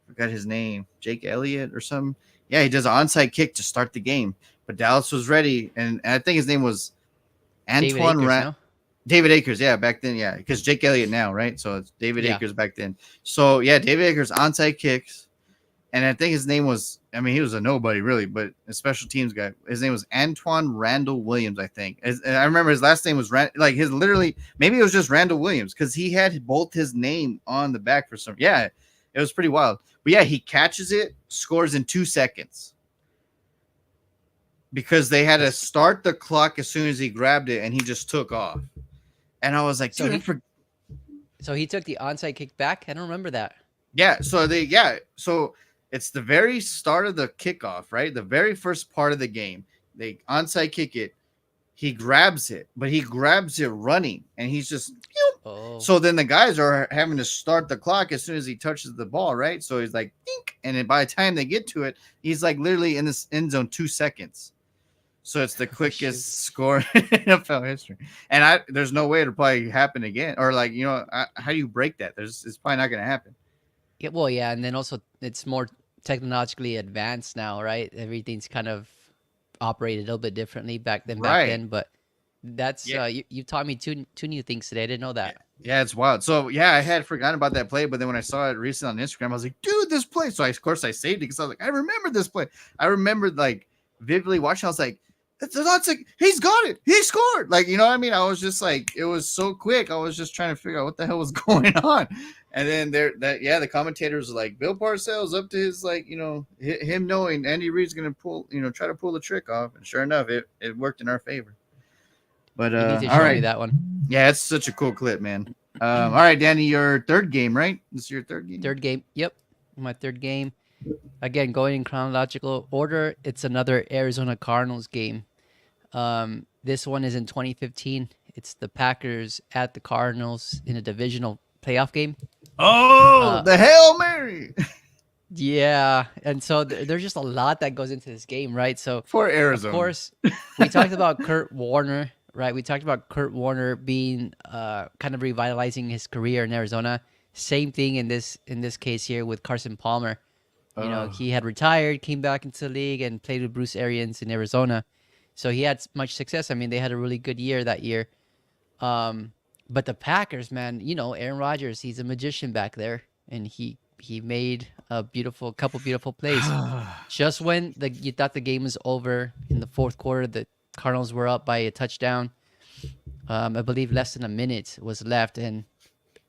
Forgot his name. Jake Elliott or something. Yeah, he does an onside kick to start the game. But Dallas was ready. And I think his name was Antoine David Akers. Yeah, back then. Yeah, because Jake Elliott now, right? So it's David Akers back then. So, yeah, David Akers onside kicks. And I think his name was, he was a nobody really, but a special teams guy. His name was Antoine Randall Williams, I think. And I remember his last name was maybe it was just Randall Williams, because he had both his name on the back for some. Yeah, it was pretty wild. But yeah, he catches it, scores in 2 seconds, because they had to start the clock as soon as he grabbed it, and he just took off. And I was like,
so he took the onside kick back? I don't remember that.
Yeah, so it's the very start of the kickoff, right? The very first part of the game. They onside kick it. He grabs it, but he grabs it running, and he's just. Oh. So then the guys are having to start the clock as soon as he touches the ball, right? So he's like, dink, and then by the time they get to it, he's like literally in this end zone 2 seconds. So it's the quickest score in NFL history, and there's no way it'll probably happen again, or how do you break that? It's probably not going to happen.
Yeah, well, yeah, and then also it's more technologically advanced now, right? Everything's kind of operated a little bit differently back then, but that's you taught me two new things today. I didn't know that.
Yeah, it's wild. So yeah, I had forgotten about that play, but then when I saw it recently on Instagram, I was like, dude, this play. So of course I saved it, because I was like, I remember this play. I remembered vividly watching. I was like, it's like he's got it. He scored. You know what I mean? I was just like, it was so quick. I was just trying to figure out what the hell was going on. And then the commentators were like, Bill Parcells up to his him knowing Andy Reid's gonna try to pull the trick off, and sure enough, it worked in our favor. But
you need to show me that one.
Yeah, it's such a cool clip, man. All right, Danny, your third game, right? This is your third game?
Third game. Yep. My third game. again, going in chronological order, it's another Arizona Cardinals game. This one is in 2015. It's the Packers at the Cardinals in a divisional playoff game.
Oh,
Uh,
the Hail Mary
yeah, and so there's just a lot that goes into this game, right? So,
for
of
Arizona.
course, we talked about Kurt Warner, right? We talked about Kurt Warner being kind of revitalizing his career in Arizona. Same thing in this case here with Carson Palmer.
Oh,
He had retired, came back into the league, and played with Bruce Arians in Arizona. So he had much success. I mean, they had a really good year that year. Um, but the Packers, man, Aaron Rodgers, he's a magician back there, and he made a couple beautiful plays. Just when you thought the game was over in the fourth quarter, the Cardinals were up by a touchdown. I believe less than a minute was left, and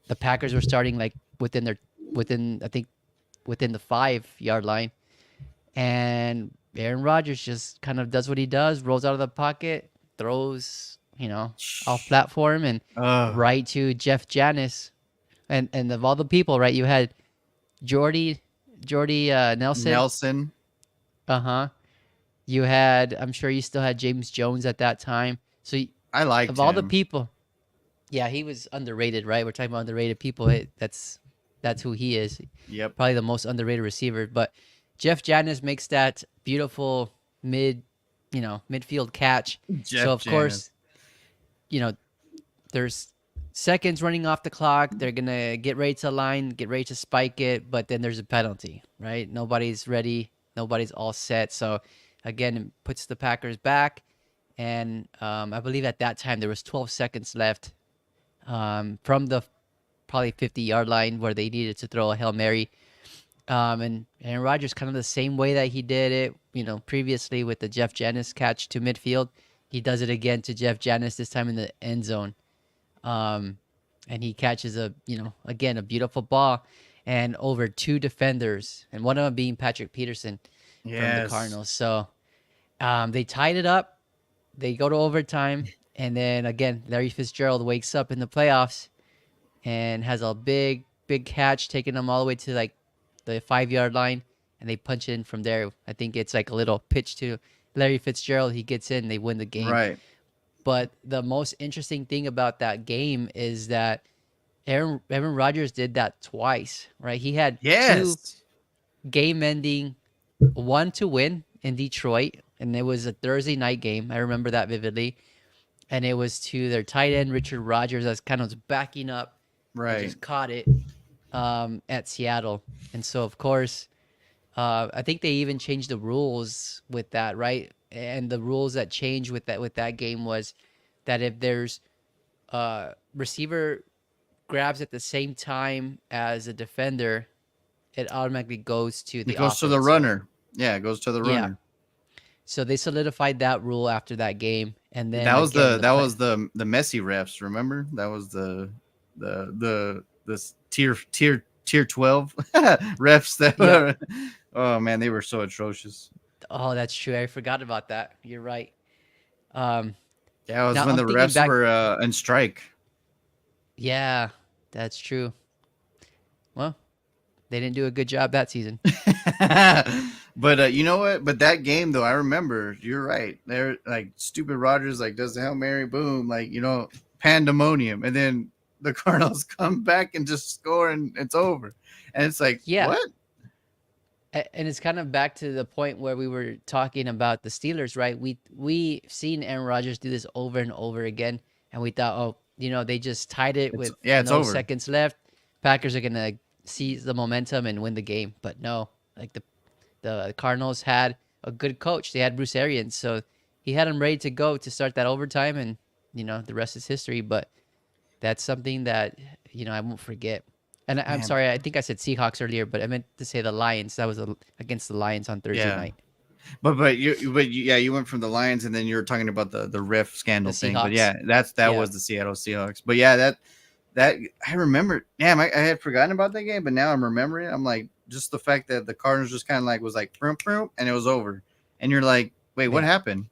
the Packers were starting like within I think within the 5 yard line, and Aaron Rodgers just kind of does what he does, rolls out of the pocket, throws, off platform and
oh,
right to Jeff Janis, and of all the people, right, you had Jordy Nelson,
Nelson.
uh-huh. You had, I'm sure you still had James Jones at that time. So
I liked
of all the
him.
people, yeah, he was underrated, right? We're talking about underrated people. That's who he is.
Yep.
Probably the most underrated receiver. But Jeff Janis makes that beautiful midfield catch. So
Jeff
of
Janis.
course, you know, there's seconds running off the clock. They're gonna get ready to line, get ready to spike it, but then there's a penalty, right? Nobody's ready, nobody's all set. So again, it puts the Packers back, and I believe at that time there was 12 seconds left from the probably 50-yard line where they needed to throw a Hail Mary. And Aaron Rodgers, kind of the same way that he did it, previously with the Jeff Janis catch to midfield, he does it again to Jeff Janis, this time in the end zone. Um, and he catches again, a beautiful ball and over two defenders, and one of them being Patrick Peterson from the
Yes.
Cardinals. So they tied it up. They go to overtime. And then again, Larry Fitzgerald wakes up in the playoffs and has a big, big catch, taking them all the way to like the 5 yard line. And they punch it in from there. I think it's like a little pitch to Larry Fitzgerald. He gets in, they win the game.
Right.
But the most interesting thing about that game is that Aaron Rodgers did that twice, right? He had two
Yes.
game-ending, one to win in Detroit, and it was a Thursday night game. I remember that vividly. And it was to their tight end, Richard Rodgers, that's kind of was backing up and
Right.
just caught it at Seattle. And so, of course, I think they even changed the rules with that, right? And the rules that changed with that game was that if there's receiver grabs at the same time as a defender, it automatically goes to the
It goes to the
offense.
runner. Yeah, it goes to the
Yeah.
runner.
So they solidified that rule after that game, and then
That was
again,
the messy refs. Remember, that was the this tier 12 refs that
Yeah.
were. Oh man, they were so atrocious.
Oh, that's true. I forgot about that. You're right. Um,
Yeah, it was
Now
when
I'm
the
thinking
refs
back.
were on strike.
Yeah, that's true. Well, they didn't do a good job that season.
But you know what? But that game though, I remember. You're right. They're like stupid Rogers like does the Hail Mary, boom, like pandemonium, and then the Cardinals come back and just score, and it's over. And it's like,
Yeah,
what?
and it's kind of back to the point where we were talking about the Steelers, right? We seen Aaron Rodgers do this over and over again, and we thought, oh, they just tied it with
It's
no
over.
seconds left. Packers are gonna seize the momentum and win the game, but no, like the Cardinals had a good coach. They had Bruce Arians, so he had him ready to go to start that overtime, and the rest is history. But that's something that I won't forget. And I'm
Man,
sorry, I think I said Seahawks earlier, but I meant to say the Lions. That was against the Lions on Thursday
yeah.
night.
But you went from the Lions, and then you were talking about the ref scandal
The
thing. But
Seahawks.
yeah, that
Yeah.
was the Seattle Seahawks. But yeah, that I remember. Damn, I had forgotten about that game, but now I'm remembering it. I'm like, just the fact that the Cardinals just kind of like was like vroom, vroom, and it was over, and you're like, wait, what
Yeah.
happened?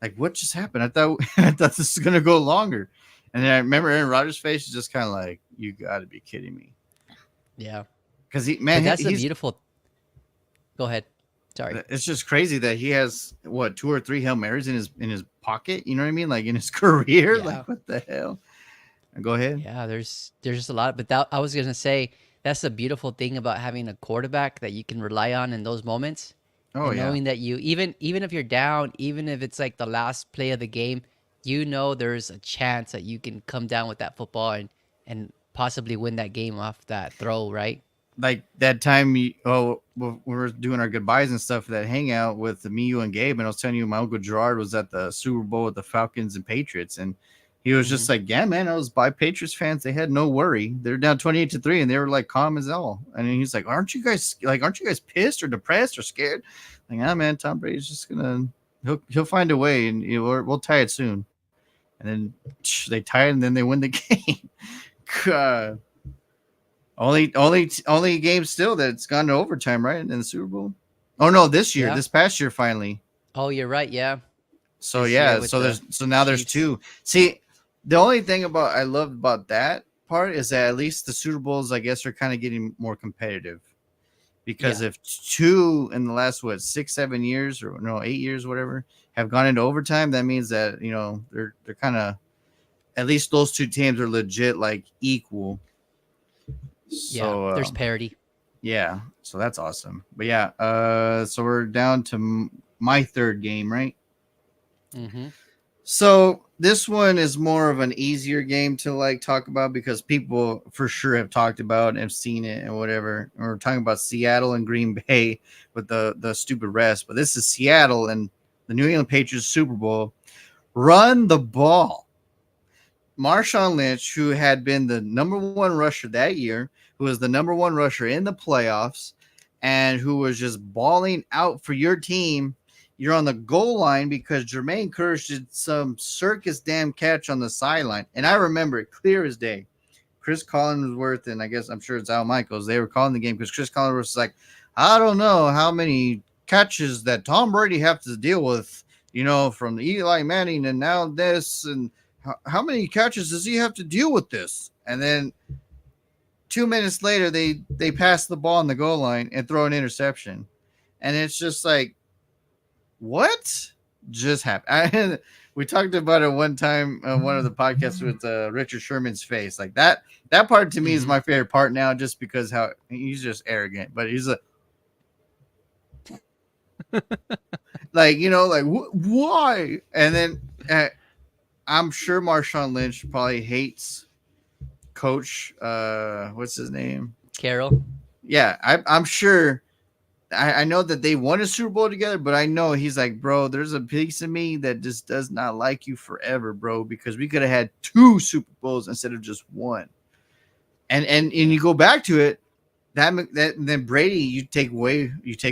Like, what just happened? I thought I thought this was gonna go longer, and then I remember Aaron Rodgers' face is just kind of like, you got to be kidding me,
Yeah.
because
But that's the
he's
beautiful. Go ahead. Sorry.
It's just crazy that he has what 2 or 3 Hail Marys in his pocket. You know what I mean? Like in his career.
Yeah.
Like what the hell? Go ahead.
Yeah, there's just a lot, but that I was gonna say that's the beautiful thing about having a quarterback that you can rely on in those moments,
Oh
and
yeah.
knowing that you even if you're down, even if it's like the last play of the game, you know there's a chance that you can come down with that football and possibly win that game off that throw, right?
Like that time we were doing our goodbyes and stuff for that hangout with me, you, and Gabe, and I was telling you my uncle Gerard was at the Super Bowl with the Falcons and Patriots, and he was
Hmm.
just like, yeah, man, I was by Patriots fans. They had no worry. They're down 28-3, and they were like calm as hell. And he's like, aren't you guys pissed or depressed or scared? Like, ah, man, Tom Brady's just gonna he'll find a way, and we'll tie it soon. And then they tie it, and then they win the game. God. Only game still that's gone to overtime, right? In the Super Bowl. Oh no,
Yeah.
this past year finally.
Oh, you're right. Yeah.
So
This year
yeah,
with the
so now there's
Chiefs.
two. See, the only thing I love about that part is that at least the Super Bowls, I guess, are kind of getting more competitive. Because
Yeah.
if two in the last 6-7 years or no 8 years, whatever, have gone into overtime, that means that they're kind of at least those two teams are legit like equal.
Yeah.
So
There's parity.
yeah, so that's awesome. But yeah, so we're down to my third game, right?
Hmm.
So this one is more of an easier game to like talk about because people for sure have talked about and have seen it and whatever. And we're talking about Seattle and Green Bay with the stupid rest, but this is Seattle and the New England Patriots Super Bowl. Run the ball. Marshawn Lynch, who had been the number one rusher that year, who was the number one rusher in the playoffs, and who was just balling out for your team. You're on the goal line because Jermaine Kearse did some circus damn catch on the sideline. And I remember it clear as day. Chris Collinsworth, and I guess I'm sure it's Al Michaels, they were calling the game because Chris Collinsworth was like, I don't know how many catches that Tom Brady have to deal with, from the Eli Manning and now this and how many catches does he have to deal with this? And then 2 minutes later, they pass the ball on the goal line and throw an interception, and it's just like, what just happened? We talked about it one time on one of the podcasts with Richard Sherman's face. Like that part to me is
Hmm.
my favorite part now, just because how he's just arrogant, but he's like why? And then I'm sure Marshawn Lynch probably hates Coach. What's his name?
Carol.
Yeah, I'm sure. I know that they won a Super Bowl together, but I know he's like, bro, there's a piece of me that just does not like you forever, bro, because we could have had 2 Super Bowls instead of just one. And you go back to it, that then Brady, you take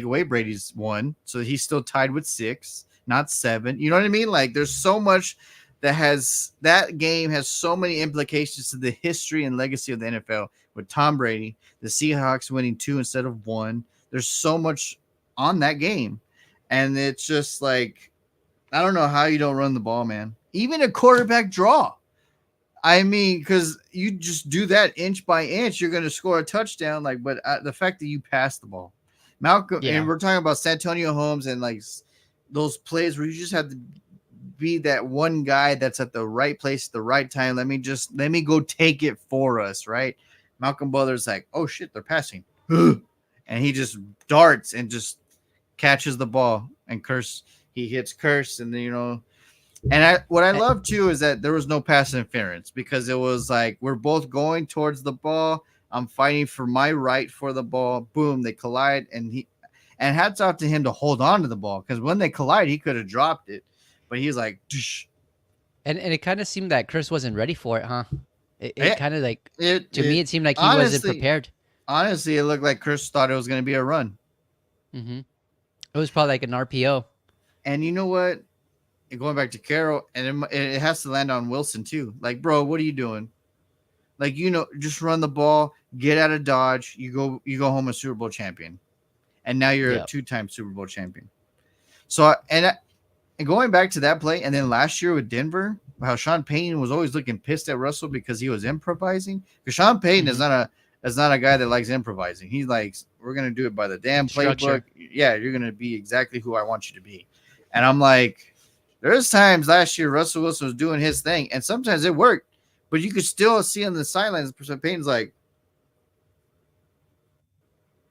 away Brady's one, so he's still tied with 6, not 7. You know what I mean? Like there's so much that game has so many implications to the history and legacy of the NFL with Tom Brady, the Seahawks winning 2 instead of 1. There's so much on that game. And it's just like, I don't know how you don't run the ball, man. Even a quarterback draw. I mean, because you just do that inch by inch, you're going to score a touchdown. Like, but the fact that you pass the ball, Malcolm, and
Yeah.
we're talking about Santonio Holmes and like those plays where you just have to be that one guy that's at the right place at the right time. Let me go take it for us, right? Malcolm Butler's like, oh shit, they're passing. And he just darts and just catches the ball and he hits Kearse, and then and what I
I-
love too is that there was no pass interference because it was like we're both going towards the ball. I'm fighting for my right for the ball. Boom, they collide, and hats off to him to hold on to the ball because when they collide, he could have dropped it, but he's like, Dush.
and it kind of seemed that Chris wasn't ready for it, huh? It
it,
kind of like to me
it
it seemed like he wasn't
honestly,
prepared.
honestly, it looked like Chris thought it was going to be a run.
Hmm. It was probably like an RPO.
And you know what? Going back to Carroll, and it has to land on Wilson too. Like, bro, what are you doing? Like, just run the ball, get out of Dodge. You go home a Super Bowl champion, and now you're a
Yep.
2-time Super Bowl champion. So, and going back to that play, and then last year with Denver, how Sean Payton was always looking pissed at Russell because he was improvising. Because Sean Payton is
Mhm.
not is not a guy that likes improvising. He likes, we're gonna do it by the damn playbook.
Structure.
Yeah, you're gonna be exactly who I want you to be. And I'm like, there's times last year Russell Wilson was doing his thing, and sometimes it worked, but you could still see on the sidelines, Payton's like,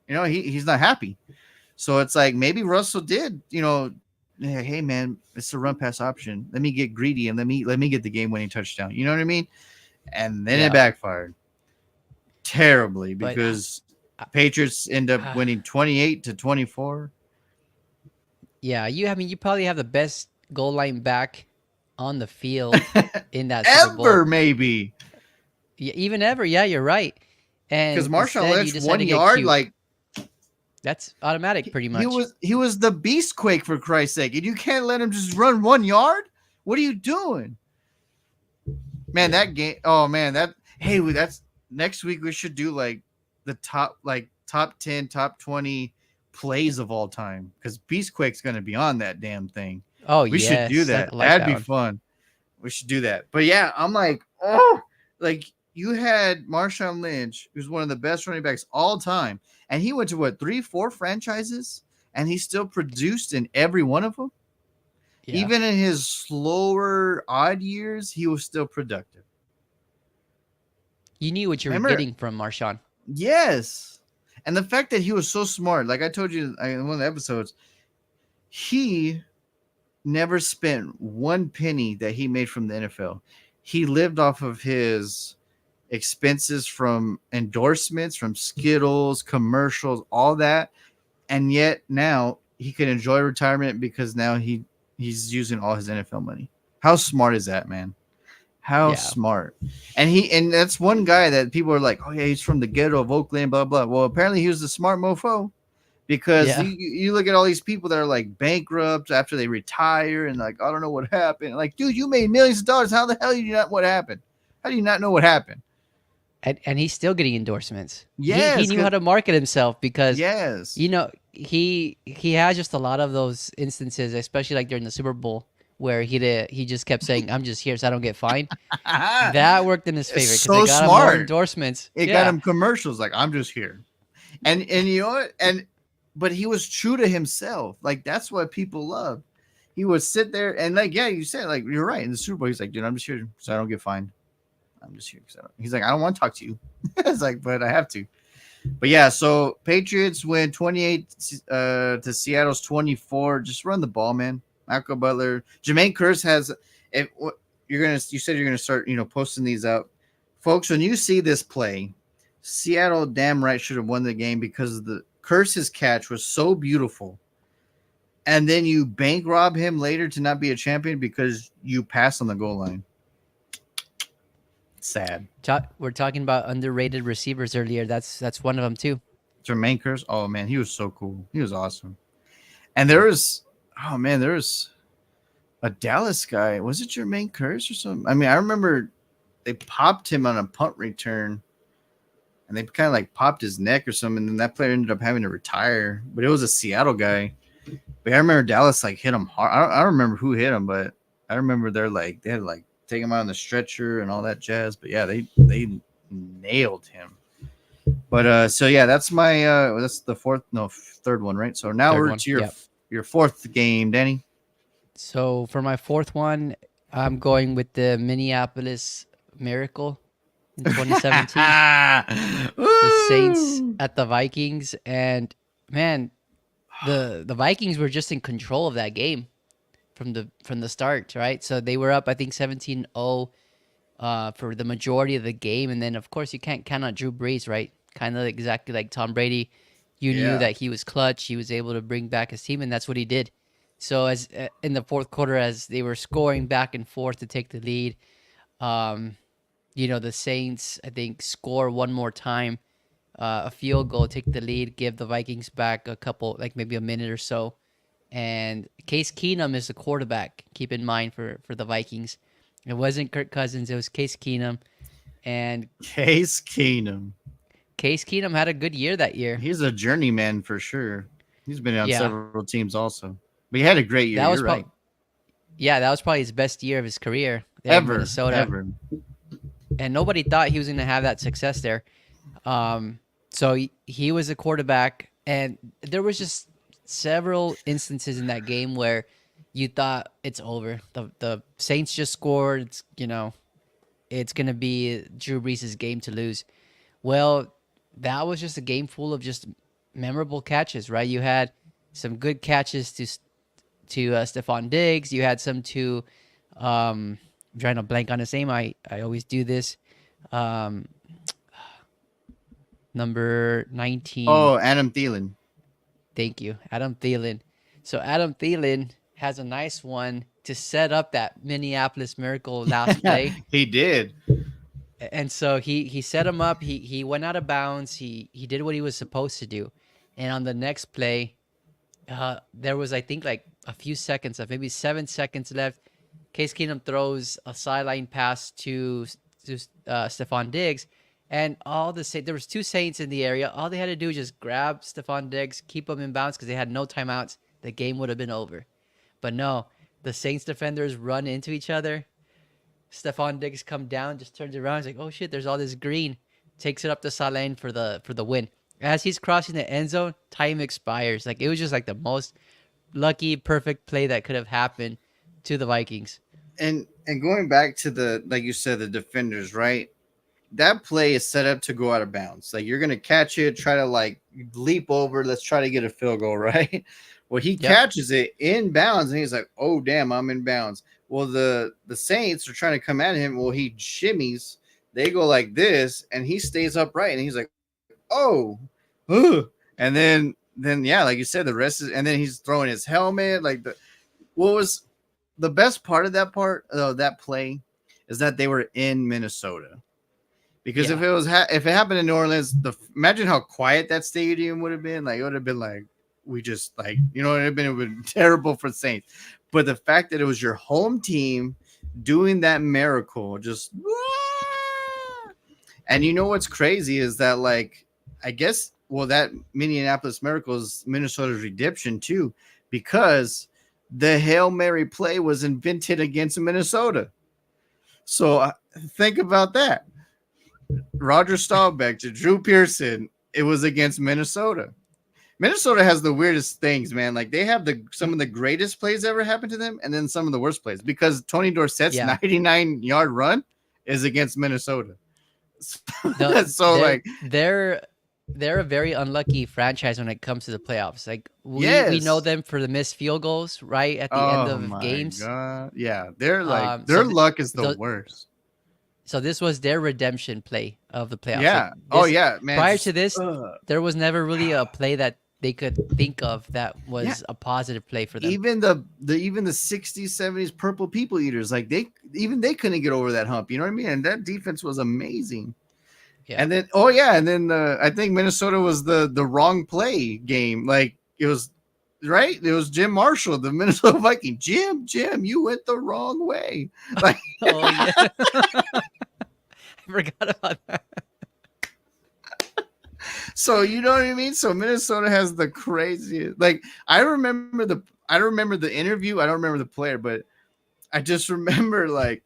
he's not happy. So it's like maybe Russell did, hey man, it's a run pass option. Let me get greedy and let me get the game winning touchdown. You know what I mean? And then it backfired terribly because Patriots end up winning 28-24.
Yeah, you probably have the best goal line back on the field in that Super Bowl.
Ever, maybe.
Yeah, even ever. Yeah, you're right. And
because Marshawn Lynch 1 yard, like
that's automatic, pretty much.
He was the beast quake, for Christ's sake, and you can't let him just run 1 yard. What are you doing, man? That game. Oh man, that's next week. We should do like the top 10, top 20 plays of all time, because Beastquake's going to be on that damn thing.
Oh,
we should do that. That'd be fun. We should do that. But yeah, I'm like, like you had Marshawn Lynch, who's one of the best running backs all time, and he went to 3-4 franchises, and he still produced in every one of them. Yeah. Even in his slower, odd years, he was still productive.
You knew what you were getting from Marshawn.
Yes. And the fact that he was so smart, like I told you in one of the episodes, he never spent one penny that he made from the NFL. He lived off of his expenses from endorsements, from Skittles, commercials, all that. And yet now he can enjoy retirement because now he's using all his NFL money. How smart is that, man? How smart. And that's one guy that people are like, oh yeah, he's from the ghetto of Oakland, blah, blah. Well, apparently he was a smart mofo, because you look at all these people that are like bankrupt after they retire and like, I don't know what happened. Like, dude, you made millions of dollars. How the hell do you not what happened? How do you not know what happened?
And he's still getting endorsements.
Yes.
He knew how to market himself because,
yes,
he has just a lot of those instances, especially like during the Super Bowl, where he just kept saying, I'm just here so I don't get fined. That worked in his favor because
so
it got
smart.
him more endorsements.
It got him commercials like, I'm just here. And you know what? But he was true to himself. Like, that's what people love. He would sit there and like, yeah, you said, like, you're right. In the Super Bowl, he's like, dude, I'm just here so I don't get fined. I'm just here. He's like, I don't want to talk to you. It's like, but I have to. But yeah, so Patriots win 28 to Seattle's 24. Just run the ball, man. Malcolm Butler, Jermaine Kearse has. You said you're gonna start, posting these out, folks. When you see this play, Seattle damn right should have won the game because the Kearse's catch was so beautiful, and then you bank rob him later to not be a champion because you pass on the goal line. Sad.
We're talking about underrated receivers earlier. That's one of them too.
Jermaine Kearse. Oh man, he was so cool. He was awesome. And there's a Dallas guy. Was it Jermaine Kearse or something? I mean, I remember they popped him on a punt return, and they kind of like popped his neck or something. And then that player ended up having to retire. But it was a Seattle guy. But I remember Dallas like hit him hard. I don't remember who hit him, but I remember they had to like take him out on the stretcher and all that jazz. But yeah, they nailed him. But so yeah, that's my that's the third one, right? So now we're to your fourth game, Danny.
So for my fourth one, I'm going with the Minneapolis Miracle in 2017. The Saints at the Vikings, and man, the Vikings were just in control of that game from the start, right? So they were up, I think 17-0 for the majority of the game, and then of course you can't count on Drew Brees, right? Kind of exactly like Tom Brady. You knew that he was clutch. He was able to bring back his team, and that's what he did. So as in the fourth quarter, as they were scoring back and forth to take the lead, the Saints, I think, score one more time, a field goal, take the lead, give the Vikings back a couple, like maybe a minute or so. And Case Keenum is the quarterback, keep in mind, for the Vikings. It wasn't Kirk Cousins, it was Case Keenum. And
Case Keenum
had a good year that year.
He's a journeyman for sure. He's been on several teams also. But he had a great year. You're right.
That was probably his best year of his career
ever.
In Minnesota.
Ever.
And nobody thought he was going to have that success there. So he was a quarterback, and there was just several instances in that game where you thought it's over. The Saints just scored. It's gonna be Drew Brees' game to lose. Well, that was just a game full of just memorable catches, right? You had some good catches to Stephon Diggs. You had some to I'm trying to blank on his name. I always do this. Um, number 19.
Oh, Adam Thielen.
Thank you, Adam Thielen. So Adam Thielen has a nice one to set up that Minneapolis Miracle last play.
He did.
And so he set him up. He went out of bounds. He did what he was supposed to do. And on the next play, there was, I think, like a few seconds left, maybe 7 seconds left. Case Keenum throws a sideline pass to Stephon Diggs, and there was two Saints in the area. All they had to do was just grab Stephon Diggs, keep him in bounds because they had no timeouts. The game would have been over. But no, the Saints defenders run into each other. Stephon Diggs come down, just turns around. He's like, "Oh shit, there's all this green." Takes it up to Saleh for the win. As he's crossing the end zone, time expires. Like, it was just like the most lucky, perfect play that could have happened to the Vikings.
And going back to the, like you said, the defenders, right? That play is set up to go out of bounds. Like, you're gonna catch it, try to like leap over. Let's try to get a field goal, right? Well, he catches it in bounds, and he's like, "Oh damn, I'm in bounds." Well, the Saints are trying to come at him. Well, he shimmies. They go like this, and he stays upright, and he's like, "Oh, ugh." And then yeah, like you said, the rest is, and then he's throwing his helmet. Like, what was the best part of that play is that they were in Minnesota. Because if it happened in New Orleans, imagine how quiet that stadium would have been. Like, it would have been like, we just, like, it would have been terrible for Saints. But the fact that it was your home team doing that miracle, just, and you know what's crazy is that, like, I guess, well, that Minneapolis Miracle is Minnesota's redemption too, because the Hail Mary play was invented against Minnesota. So think about that. Roger Staubach to Drew Pearson, it was against Minnesota. Minnesota has the weirdest things, man. Like, they have some of the greatest plays ever happened to them, and then some of the worst plays, because Tony Dorsett's 99-yard run is against Minnesota.
They're a very unlucky franchise when it comes to the playoffs. Like, we know them for the missed field goals right at the end of games.
God. Yeah, they're like their luck is the worst.
So this was their redemption play of the playoffs.
Yeah. Man.
Prior to this, there was never really a play that they could think of that was a positive play for them.
Even the 60s, 70s Purple People Eaters, like they couldn't get over that hump. You know what I mean? And that defense was amazing. Yeah. And then I think Minnesota was the wrong play game. Like, it was right. It was Jim Marshall, the Minnesota Viking. Jim, you went the wrong way. Like,
I forgot about that.
So, you know what I mean? So Minnesota has the craziest. Like, I don't remember the interview. I don't remember the player, but I just remember, like,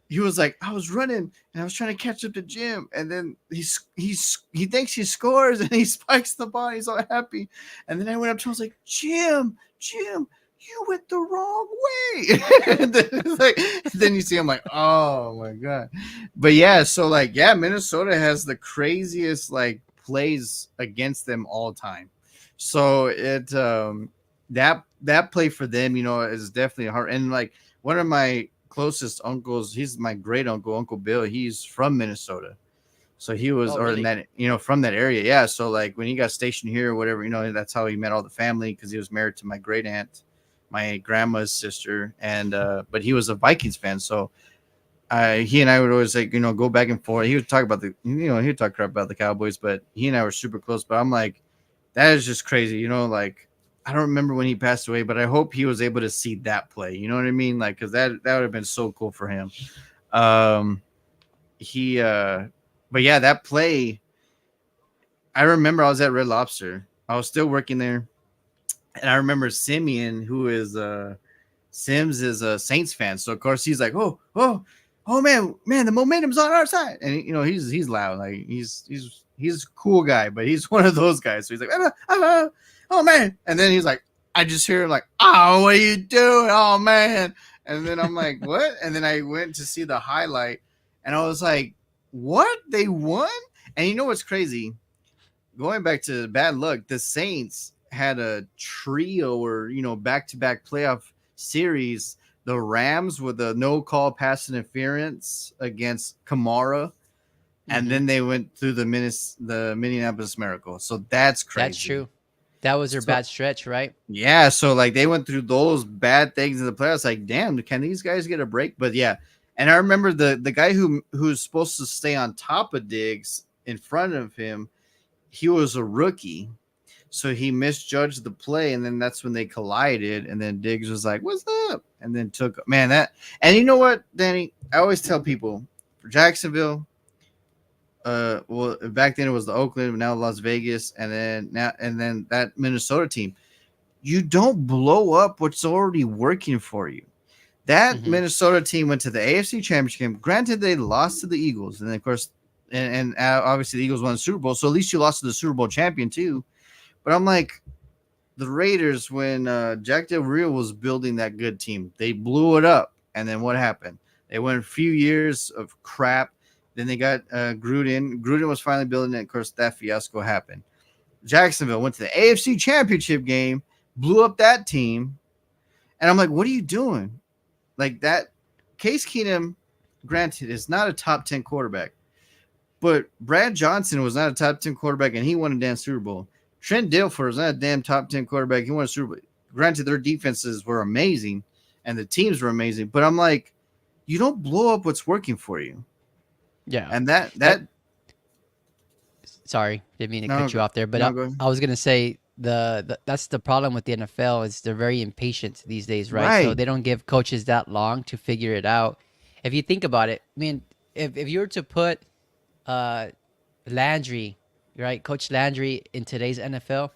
he was like, I was running and I was trying to catch up to Jim, and then he thinks he scores and he spikes the ball. He's all happy, and then I went up to him. I was like, Jim, you went the wrong way. and then you see him like, oh my god. But yeah, so like, yeah, Minnesota has the craziest like plays against them all time. So it that play for them, is definitely hard. And like, one of my closest uncles, he's my great Uncle Bill. He's from Minnesota. So he was,
really?
From that area. Yeah. So like, when he got stationed here or whatever, that's how he met all the family, because he was married to my great aunt, my grandma's sister. And, but he was a Vikings fan. So he and I would always like, go back and forth. He would talk about he would talk crap about the Cowboys, but he and I were super close. But I'm like, that is just crazy. Like, I don't remember when he passed away, but I hope he was able to see that play. You know what I mean? Like, because that would have been so cool for him. But yeah, that play, I remember I was at Red Lobster. I was still working there. And I remember Simeon, who is Sims is a Saints fan. So of course he's like, oh, oh man, the momentum's on our side. And he's loud, like he's a cool guy, but he's one of those guys. So he's like, oh man, and then he's like, I just hear him like, oh, what are you doing? Oh man. And then I'm like, what? And then I went to see the highlight, and I was like, what? They won? And you know what's crazy? Going back to bad luck, the Saints had a trio or back-to-back playoff series. The Rams with a no call pass interference against Kamara, and then they went through the Minneapolis Miracle. So that's crazy.
That's true. That was their bad stretch, right?
Yeah, so like they went through those bad things in the playoffs. Like, damn, can these guys get a break? But yeah, and I remember the guy who's supposed to stay on top of Diggs in front of him, he was a rookie, so he misjudged the play, and then that's when they collided. And then Diggs was like, "What's up?" And then and you know what, Danny? I always tell people for Jacksonville. Well, back then it was the Oakland, now Las Vegas, and then that Minnesota team. You don't blow up what's already working for you. That Minnesota team went to the AFC Championship game. Granted, they lost to the Eagles, and of course, and obviously the Eagles won the Super Bowl. So at least you lost to the Super Bowl champion too. But I'm like, the Raiders, when Jack Del Rio was building that good team, they blew it up, and then what happened? They went a few years of crap. Then they got Gruden. Gruden was finally building it. Of course, that fiasco happened. Jacksonville went to the AFC Championship game, blew up that team. And I'm like, what are you doing? Like that, Case Keenum, granted, is not a top 10 quarterback. But Brad Johnson was not a top 10 quarterback, and he won a damn Super Bowl. Trent Dilfer was not a damn top 10 quarterback. He won a Super Bowl. Granted, their defenses were amazing, and the teams were amazing. But I'm like, you don't blow up what's working for you.
Yeah.
And that
sorry, didn't mean to cut you off there, but I was gonna say that's the problem with the NFL is they're very impatient these days, right? So they don't give coaches that long to figure it out. If you think about it, I mean, if you were to put Landry, right, Coach Landry in today's NFL,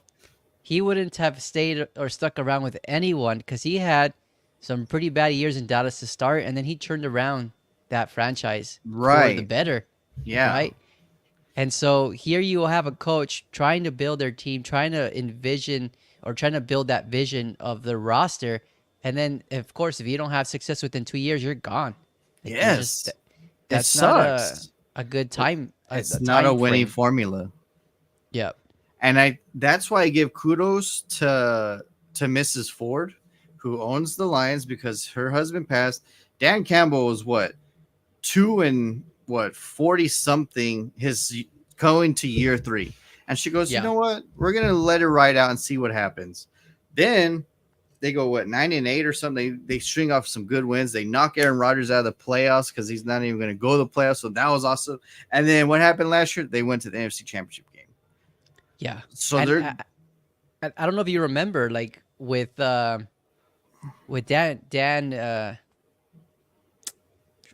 he wouldn't have stayed or stuck around with anyone because he had some pretty bad years in Dallas to start, and then he turned around that franchise for the better.
Yeah.
Right. And so here you will have a coach trying to build their team, trying to envision or trying to build that vision of the roster. And then, of course, if you don't have success within 2 years, you're gone.
Like, yes.
That's not a good time.
It's not a winning formula.
Yeah.
And that's why I give kudos to Mrs. Ford, who owns the Lions, because her husband passed. Dan Campbell was 40 something, his going to year 3. And she goes, you know what? We're going to let it ride out and see what happens. Then they go, 9-8 or something. They string off some good wins. They knock Aaron Rodgers out of the playoffs because he's not even going to go to the playoffs. So that was awesome. And then what happened last year? They went to the NFC Championship game.
Yeah.
So
I don't know if you remember, like with Dan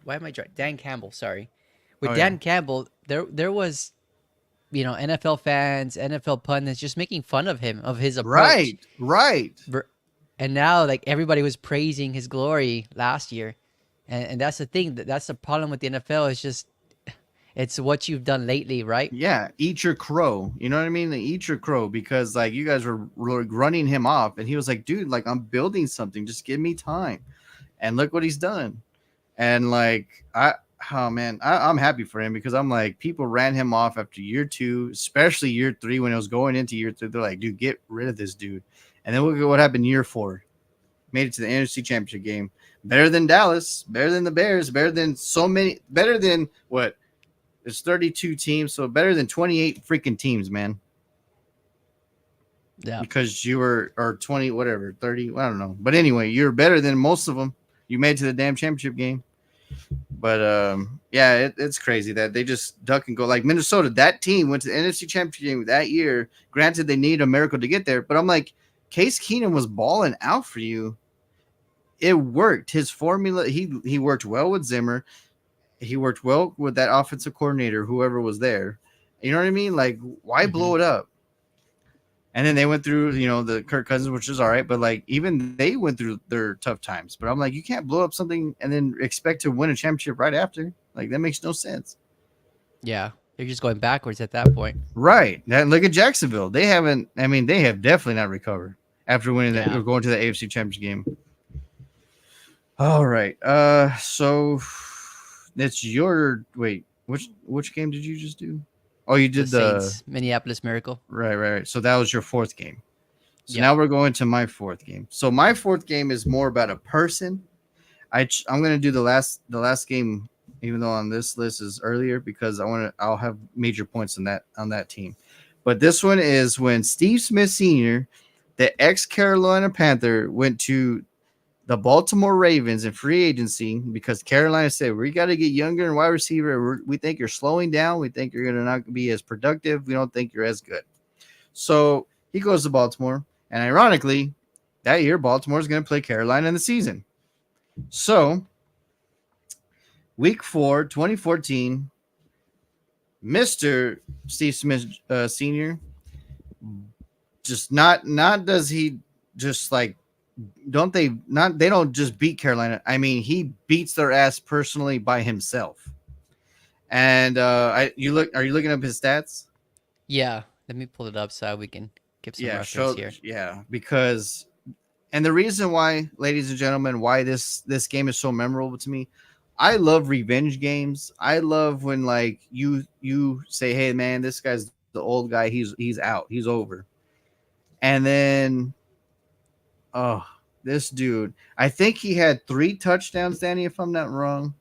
why am I drawing? Dan Campbell, sorry. With Dan Campbell, there was, NFL fans, NFL pundits just making fun of him, of his approach.
Right.
And now, like, everybody was praising his glory last year. And that's the thing. That's the problem with the NFL. It's just, it's what you've done lately, right?
Yeah. Eat your crow. You know what I mean? Like, eat your crow, because, like, you guys were running him off. And he was like, dude, like, I'm building something. Just give me time. And look what he's done. And like, I'm happy for him, because I'm like, people ran him off after year 2, especially year 3 when it was going into year 3. They're like, dude, get rid of this dude. And then look at what happened year 4. Made it to the NFC Championship game. Better than Dallas, better than the Bears, better than what? There's 32 teams, so better than 28 freaking teams, man.
Yeah.
Because you were, or 20, whatever, 30, I don't know. But anyway, you're better than most of them. You made it to the damn championship game. But it's crazy that they just duck and go. Like Minnesota, that team went to the NFC Championship game that year. Granted, they need a miracle to get there, but I'm like, Case Keenum was balling out for you. It worked. His formula, he worked well with Zimmer. He worked well with that offensive coordinator, whoever was there. You know what I mean? Like, why blow it up? And then they went through, the Kirk Cousins, which is all right, but like even they went through their tough times. But I'm like, you can't blow up something and then expect to win a championship right after. Like that makes no sense.
Yeah, they're just going backwards at that point.
Right. Now, look at Jacksonville. They haven't. I mean, they have definitely not recovered after winning that
Yeah,
or going to the AFC Championship game. All right. So it's your wait. Which game did you just do? Oh, you
the
did the
Saints, Minneapolis Miracle.
right. So that was your fourth game. So
Yep.
now we're going to my fourth game. So my fourth game is more about a person. I'm gonna do the last game, even though on this list is earlier because I'll have major points on that team. But this one is when Steve Smith Sr., the ex Carolina Panther, went to the Baltimore Ravens in free agency because Carolina said we got to get younger in wide receiver. We think you're slowing down. We think you're gonna not be as productive. We don't think you're as good. So he goes to Baltimore, and ironically, that year Baltimore is going to play Carolina in the season. So week 4, 2014, Mr. Steve Smith Sr. just not does he just like they don't just beat Carolina. I mean, he beats their ass personally by himself. And are you looking up his stats?
Yeah, let me pull it up so we can give some reference here.
Because and the reason why, ladies and gentlemen, why this game is so memorable to me, I love revenge games. I love when like you say, "Hey man, this guy's the old guy. He's out. He's over." And then oh, this dude, I think he had 3 touchdowns, Danny, if I'm not wrong.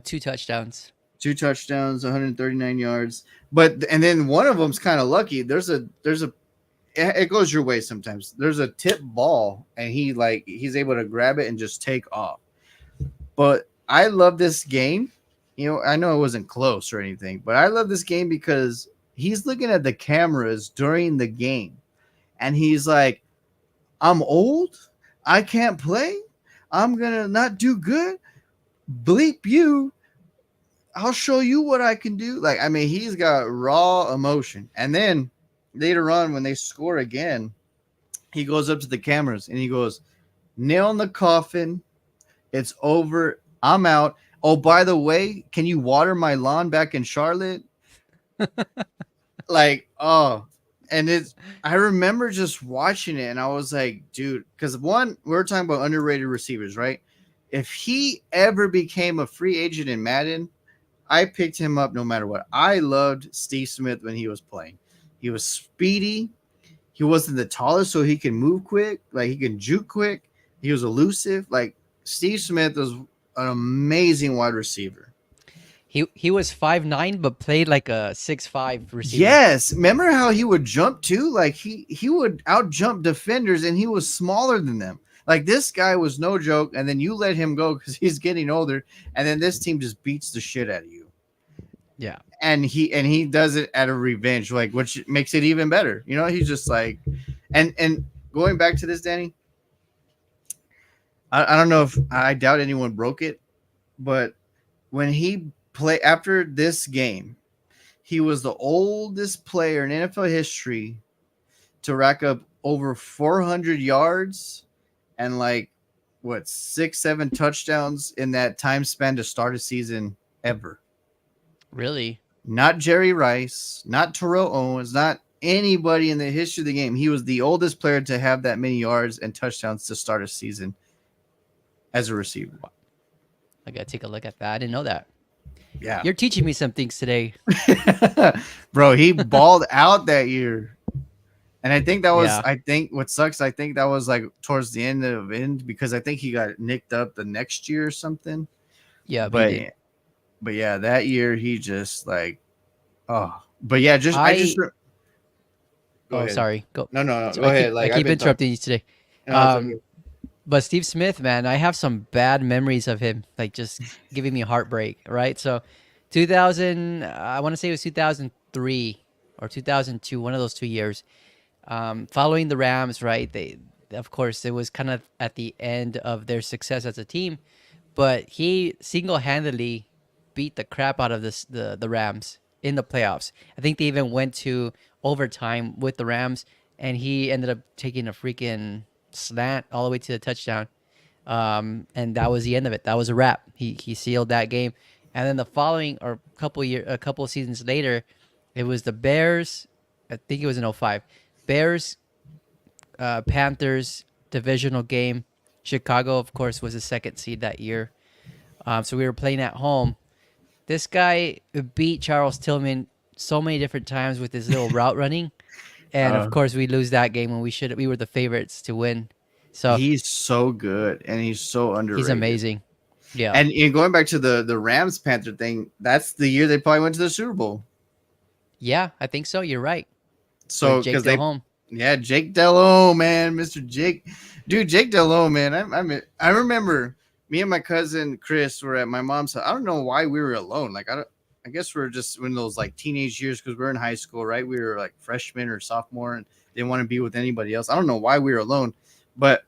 2 touchdowns.
2 touchdowns, 139 yards. But and then one of them's kind of lucky. It goes your way sometimes. There's a tip ball and he's able to grab it and just take off. But I love this game. I know it wasn't close or anything, but I love this game because he's looking at the cameras during the game and he's like, I'm old. I can't play. I'm going to not do good. Bleep you. I'll show you what I can do. Like, I mean, he's got raw emotion. And then later on, when they score again, he goes up to the cameras and he goes, nail in the coffin. It's over. I'm out. Oh, by the way, can you water my lawn back in Charlotte? And I remember just watching it and I was like, dude, because one, we're talking about underrated receivers, right? If he ever became a free agent in Madden, I picked him up no matter what. I loved Steve Smith when he was playing. He was speedy. He wasn't the tallest, so he can move quick. Like, he can juke quick. He was elusive. Like, Steve Smith was an amazing wide receiver.
He was 5'9", but played like a 6'5" receiver.
Yes. Remember how he would jump too? Like, he would out jump defenders, and he was smaller than them. Like, this guy was no joke, and then you let him go because he's getting older, and then this team just beats the shit out of you.
Yeah.
And he does it at a revenge, like, which makes it even better. He's just like, and going back to this, Danny, I don't know if I doubt anyone broke it, but when he played after this game, he was the oldest player in NFL history to rack up over 400 yards and like 6-7 touchdowns in that time span to start a season ever.
Really?
Not Jerry Rice, not Terrell Owens, not anybody in the history of the game. He was the oldest player to have that many yards and touchdowns to start a season as a receiver.
I gotta take a look at that. I didn't know that.
Yeah.
You're teaching me some things today.
Bro, he balled out that year. And I think that was,
Yeah.
I think what sucks, I think that was like towards the end because I think he got nicked up the next year or something.
Yeah, but he did.
But yeah, that year he just like, oh, but yeah, I just. Go ahead.
Sorry. Go.
No.
So
Go ahead. Like,
I keep interrupting you today.
No, it's okay.
But Steve Smith, man, I have some bad memories of him, like just giving me heartbreak, right? So 2000, I want to say it was 2003 or 2002, one of those 2 years. Following the Rams, right? Of course, it was kind of at the end of their success as a team, but he single-handedly beat the crap out of the Rams in the playoffs. I think they even went to overtime with the Rams, and he ended up taking a freaking slant all the way to the touchdown. And that was the end of it. That was a wrap. He sealed that game. And then the following or a couple of seasons later, it was the Bears. I think it was in '05. Bears, Panthers divisional game. Chicago, of course, was the second seed that year. So we were playing at home. This guy beat Charles Tillman so many different times with his little route running, and
Uh,
of course we lose that game when we were the favorites to win. So
he's so good and he's so
he's
underrated.
amazing. Yeah,
And going back to the Rams Panther thing, that's the year they probably went to the Super Bowl.
yeah, I think so. You're right.
So
With Jake
because they,
Delhomme.
yeah, Jake Delhomme, man, Mr. Jake, dude, Jake Delhomme, man. I remember me and my cousin Chris were at my mom's house. I don't know why we were alone. Like I guess we are just in those like teenage years because we are in high school, right? We were like freshmen or sophomore and didn't want to be with anybody else. I don't know why we were alone, but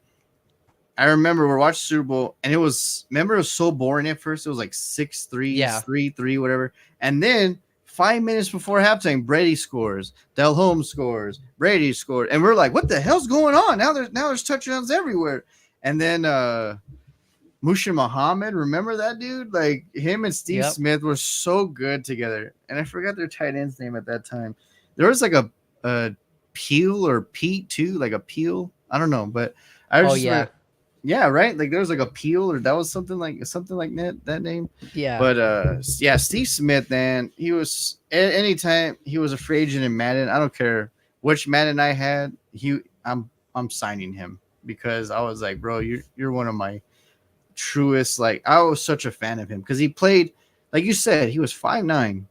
I remember we're watching Super Bowl and it was so boring at first. It was like 6-3,
Yeah.
3-3, whatever. And then 5 minutes before halftime, Brady scores, Delhomme scores, Brady scored, and we're like, "What the hell's going on?" Now there's touchdowns everywhere. And then Mushin Muhammad, remember that dude? Like him and Steve
Yep.
Smith were so good together. And I forgot their tight end's name at that time. There was like a Peel or Pete too, like a Peel. I don't know, but I was
Oh
just
yeah.
like, yeah, right. Like there was like a Peel or that was something like that name.
Yeah.
But yeah, Steve Smith, man, he was anytime he was a free agent in Madden. I don't care which Madden I had. I'm signing him because I was like, bro, you're one of my truest. Like I was such a fan of him because he played, like you said, he was 5'9",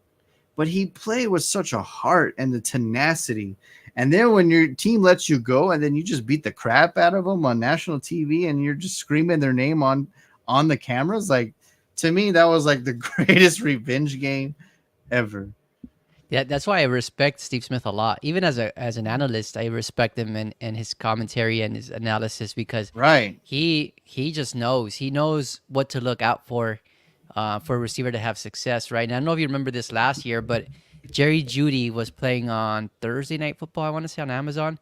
but he played with such a heart and the tenacity. And then when your team lets you go, and then you just beat the crap out of them on national TV, and you're just screaming their name on the cameras, like to me that was like the greatest revenge game ever.
Yeah, that's why I respect Steve Smith a lot. Even as an analyst, I respect him and his commentary and his analysis because
Right.
he just knows. He knows what to look out for a receiver to have success, right? And I don't know if you remember this last year, but Jerry Judy was playing on Thursday Night Football, I want to say on Amazon,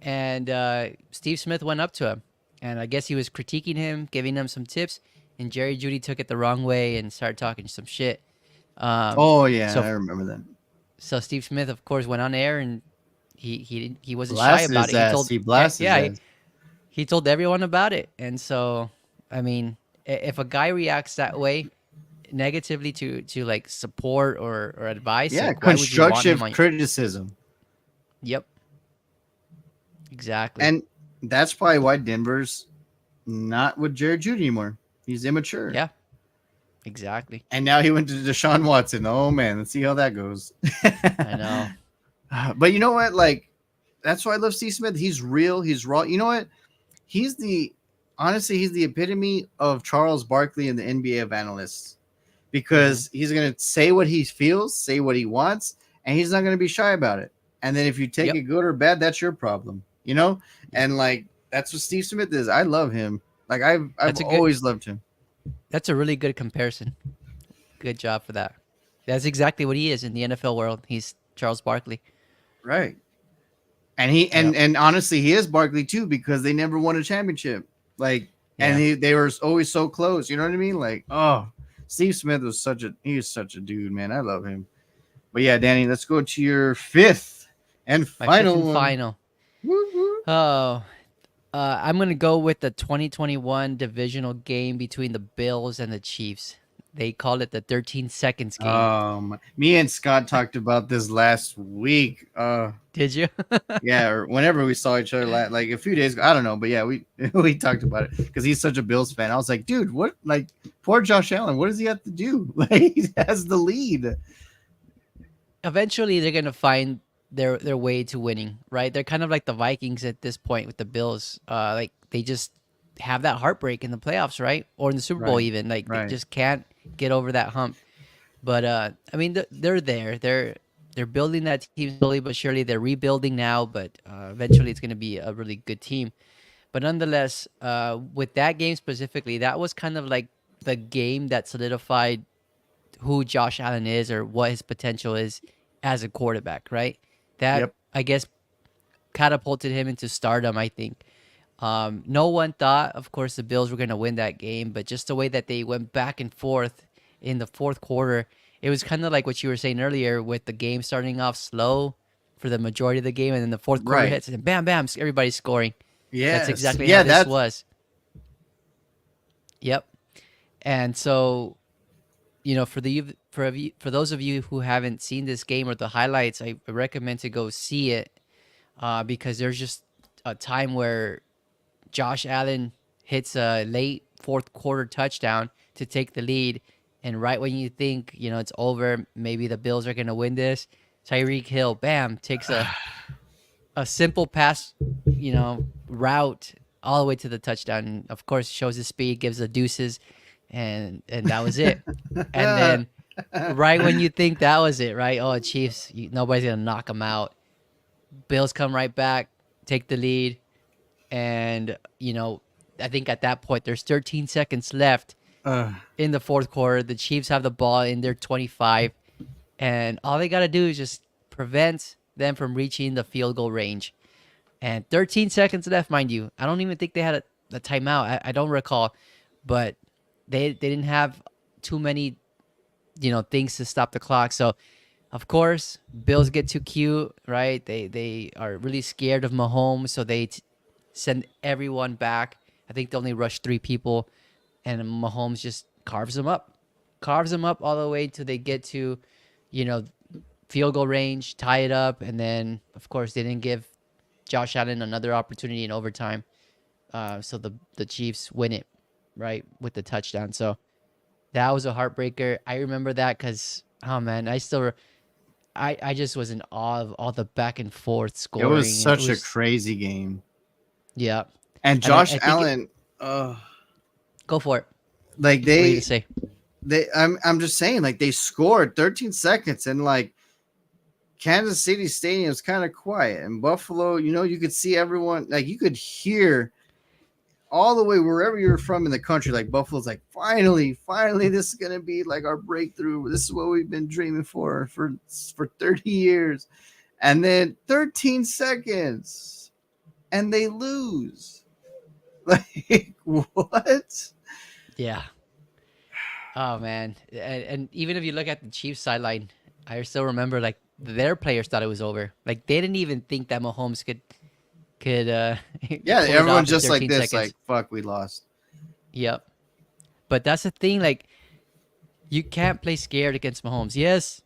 and Steve Smith went up to him, and I guess he was critiquing him, giving him some tips, and Jerry Judy took it the wrong way and started talking some shit.
Oh yeah,
So
I remember that.
so Steve Smith, of course, went on air and he wasn't shy
Blasted
about
his
it. He
ass.
told
He blasted
yeah,
his ass.
he told everyone about it. And so, I mean, if a guy reacts that way negatively to like support or advice,
Yeah,
like why would you want him
constructive
on?
criticism.
Yep, exactly.
And that's probably why Denver's not with Jared Judy anymore. He's immature.
Yeah, exactly.
And now he went to Deshaun Watson. Oh man, let's see how that goes.
I know.
But you know what? Like, that's why I love Steve Smith. He's real. He's raw. You know what? He's the Honestly, he's the epitome of Charles Barkley in the NBA of analysts because he's gonna say what he feels, say what he wants, and he's not gonna be shy about it. And then if you take
Yep.
it good or bad, that's your problem. You know? And like that's what Steve Smith is. I love him. Like I've
That's a good.
always loved him.
That's a really good comparison. Good job for that. That's exactly what he is in the NFL world. He's Charles Barkley.
Right. And he and honestly, he is Barkley too because they never won a championship. Like, and they were always so close. You know what I mean? Like, oh, Steve Smith was such a dude, man. I love him. But yeah, Danny, let's go to your fifth and
My
final
fifth and
one.
final.
Woo, woo.
Oh, I'm going to go with the 2021 divisional game between the Bills and the Chiefs. They call it the 13 seconds game.
Me and Scott talked about this last week.
Did you?
Yeah, or whenever we saw each other, like a few days ago. I don't know, but yeah, we we talked about it because he's such a Bills fan. I was like, dude, what? Like, poor Josh Allen. What does he have to do? Like, he has the lead.
Eventually, they're going to find their way to winning, right? They're kind of like the Vikings at this point with the Bills. Like they just have that heartbreak in the playoffs, right? Or in the Super Bowl,
Right,
even. Like
right.
they just can't get over that hump. But I mean, they're there. They're building that team slowly but surely. They're rebuilding now, but eventually it's going to be a really good team. But nonetheless, with that game specifically, that was kind of like the game that solidified who Josh Allen is or what his potential is as a quarterback, right? That,
Yep.
I guess, catapulted him into stardom, I think. No one thought, of course, the Bills were going to win that game, but just the way that they went back and forth in the fourth quarter, it was kind of like what you were saying earlier with the game starting off slow for the majority of the game, and then the fourth quarter
Right.
hits, and bam, bam, everybody's scoring. That's
Yes.
exactly how
Yeah.
this
That's
was. Yep. And so, for those of you who haven't seen this game or the highlights, I recommend to go see it, because there's just a time where Josh Allen hits a late fourth quarter touchdown to take the lead, and right when you think it's over, maybe the Bills are gonna win this, Tyreek Hill, bam, takes a simple pass, route all the way to the touchdown. And of course, shows his speed, gives the deuces, and that was it. And then right when you think that was it, right? Oh, Chiefs, nobody's gonna knock them out. Bills come right back, take the lead, and I think at that point there's 13 seconds left
uh,
in the fourth quarter. The Chiefs have the ball in their 25, and all they gotta do is just prevent them from reaching the field goal range. And 13 seconds left, mind you. I don't even think they had a timeout. I don't recall, but they didn't have too many things to stop the clock. So of course, Bills get too cute, right? They are really scared of Mahomes, so they send everyone back. I think they only rush 3 people, and Mahomes just carves them up all the way till they get to, you know, field goal range, tie it up, and then of course they didn't give Josh Allen another opportunity in overtime. So the Chiefs win it, right, with the touchdown. So that was a heartbreaker. I remember that because, oh man, I just was in awe of all the back and forth
it was
scoring, and it
such a
was,
crazy game.
yeah.
And
And
Josh
I think
Allen, uh,
go for it.
like
What are you gonna say?
I'm just saying, like they scored 13 seconds, and like Kansas City Stadium is kind of quiet, and Buffalo, you could see everyone, like you could hear all the way wherever you're from in the country, like Buffalo's like, finally, this is gonna be like our breakthrough. This is what we've been dreaming for 30 years. And then 13 seconds and they lose. Like what?
Yeah. Oh man. And even if you look at the Chiefs sideline, I still remember like their players thought it was over. Like they didn't even think that Mahomes could
Yeah,
pull it off
everyone's
in
just like
13
this, like
seconds.
fuck, we lost.
Yep. But that's the thing, like you can't play scared against Mahomes. Yes,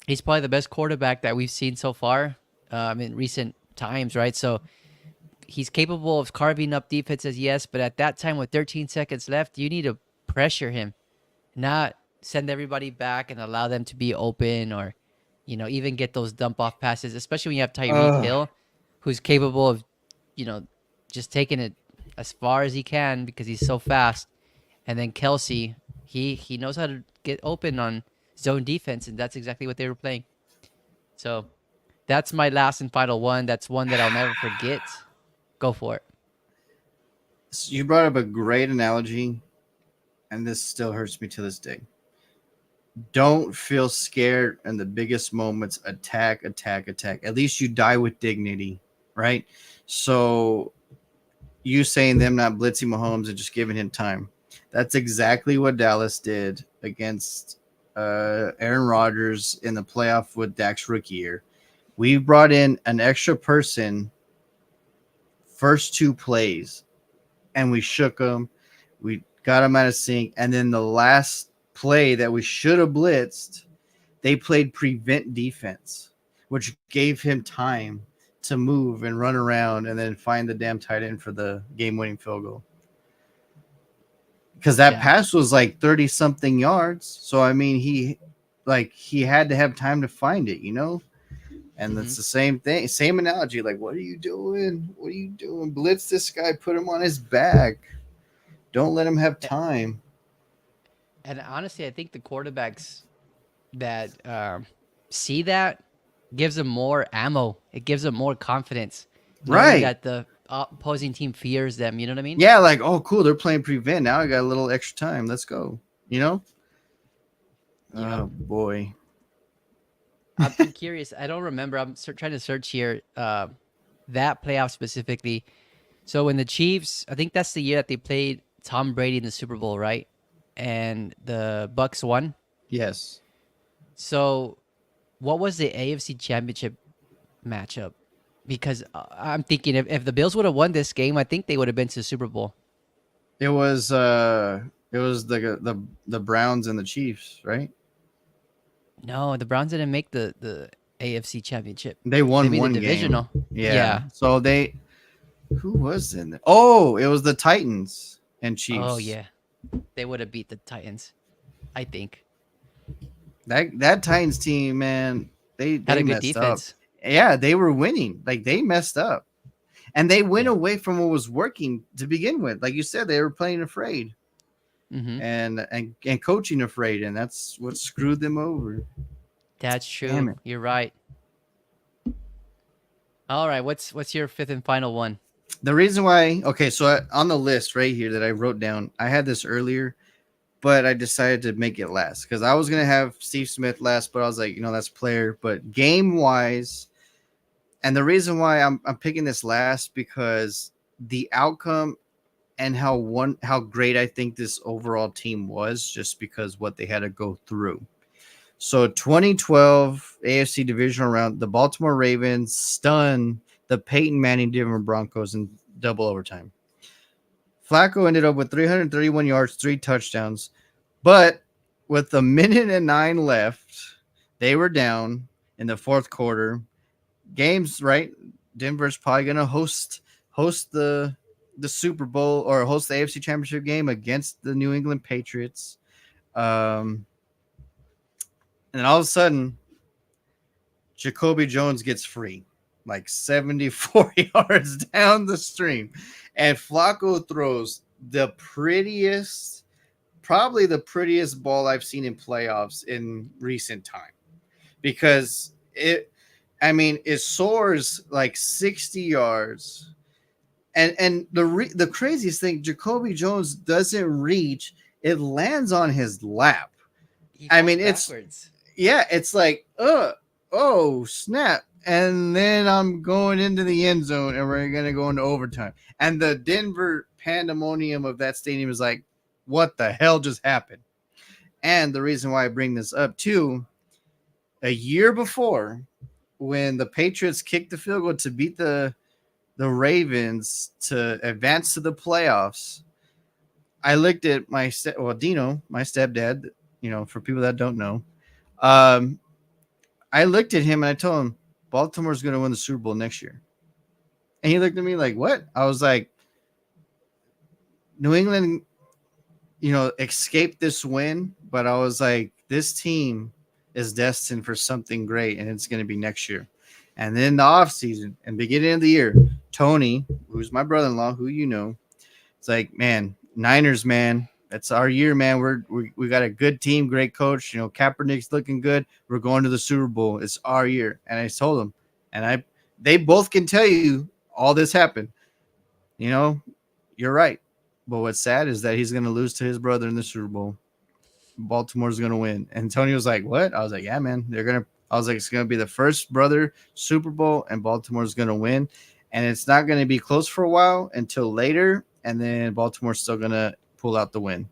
he's probably the best quarterback that we've seen so far, in recent times, right? So he's capable of carving up defenses, yes, but at that time with 13 seconds left, you need to pressure him, not send everybody back and allow them to be open, or even get those dump off passes, especially when you have Tyreek
Ugh.
Hill, who's capable of you know just taking it as far as he can because he's so fast. And then Kelsey, he knows how to get open on zone defense, and that's exactly what they were playing. So that's my last and final one. That's one that I'll never forget. Go for it.
So you brought up a great analogy, and this still hurts me to this day. Don't feel scared in the biggest moments. Attack, attack, attack. At least you die with dignity, right? So you saying them not blitzing Mahomes and just giving him time. That's exactly what Dallas did against Aaron Rodgers in the playoff with Dak's rookie year. We brought in an extra person first 2 plays, and we shook them. We got them out of sync, and then the last play that we should have blitzed, they played prevent defense, which gave him time to move and run around and then find the damn tight end for the game-winning field goal. Because that
Yeah.
pass was like 30 something yards. So I mean he had to have time to find it, And
Hmm.
that's the same thing, same analogy. Like, what are you doing? What are you doing? Blitz this guy, put him on his back. Don't let him have time.
And honestly, I think the quarterbacks that see that gives them more ammo. It gives them more confidence, knowing
Right.
that the opposing team fears them. You know what I mean?
Yeah, like, oh cool, they're playing prevent. Now I got a little extra time. Let's go.
Yep.
Oh boy.
I'm curious. I don't remember. I'm trying to search here. That playoff specifically. So when the Chiefs, I think that's the year that they played Tom Brady in the Super Bowl, right? And the Bucks won.
Yes.
So what was the AFC Championship matchup? Because I'm thinking if the Bills would have won this game, I think they would have been to the Super Bowl.
It was the Browns and the Chiefs, right?
No, the Browns didn't make the AFC Championship.
They
They
won
made the
one game.
divisional.
Yeah.
Yeah.
So who was in there? Oh, it was the Titans and
Oh
Chiefs.
yeah. They would have beat the Titans, I think.
That Titans team, man, they
Had
they
a good
messed up.
defense.
Yeah, they were winning. Like they messed up. And they went
Yeah.
away from what was working to begin with. Like you said, they were playing afraid
Mm-hmm.
and coaching afraid, and that's what screwed them over.
That's
Damn
true.
it.
You're right. All right. What's your fifth and final one?
The reason why, okay, so on the list right here that I wrote down, I had this earlier, but I decided to make it last because I was gonna have Steve Smith last, but I was like, that's player. But game wise, and the reason why I'm picking this last because the outcome and how great I think this overall team was, just because what they had to go through. So 2012 AFC divisional round, the Baltimore Ravens stunned the Peyton Manning Denver Broncos in double overtime. Flacco ended up with 331 yards, 3 touchdowns, but with a minute and 9 left, they were down in the fourth quarter. Games, right? Denver's probably gonna host the Super Bowl or host the AFC Championship game against the New England Patriots. And all of a sudden, Jacoby Jones gets free, like 74 yards down the stream. And Flacco throws probably the prettiest ball I've seen in playoffs in recent time. Because it soars like 60 yards. And the craziest thing, Jacoby Jones doesn't reach. It lands on his lap.
He
I
falls
mean,
backwards.
it's like, oh, snap. And then I'm going into the end zone and we're going to go into overtime. And the Denver pandemonium of that stadium is like, what the hell just happened? And the reason why I bring this up too, a year before, when the Patriots kicked the field goal to beat the Ravens to advance to the playoffs, I looked at Dino, my stepdad, for people that don't know, I looked at him and I told him Baltimore's going to win the Super Bowl next year. And he looked at me like, what? I was like, New England, escaped this win, but I was like, this team is destined for something great, and it's going to be next year. And then the offseason and beginning of the year, Tony, who's my brother-in-law, who it's like, man, Niners, man, that's our year, man. We got a good team, great coach. Kaepernick's looking good. We're going to the Super Bowl. It's our year. And I told them, and they both can tell you all this happened. You're right. But what's sad is that he's going to lose to his brother in the Super Bowl. Baltimore's going to win. And Tony was like, what? I was like, yeah, man, I was like, it's going to be the first brother Super Bowl, and Baltimore's going to win. And it's not going to be close for a while until later, and then Baltimore's still going to pull out the win.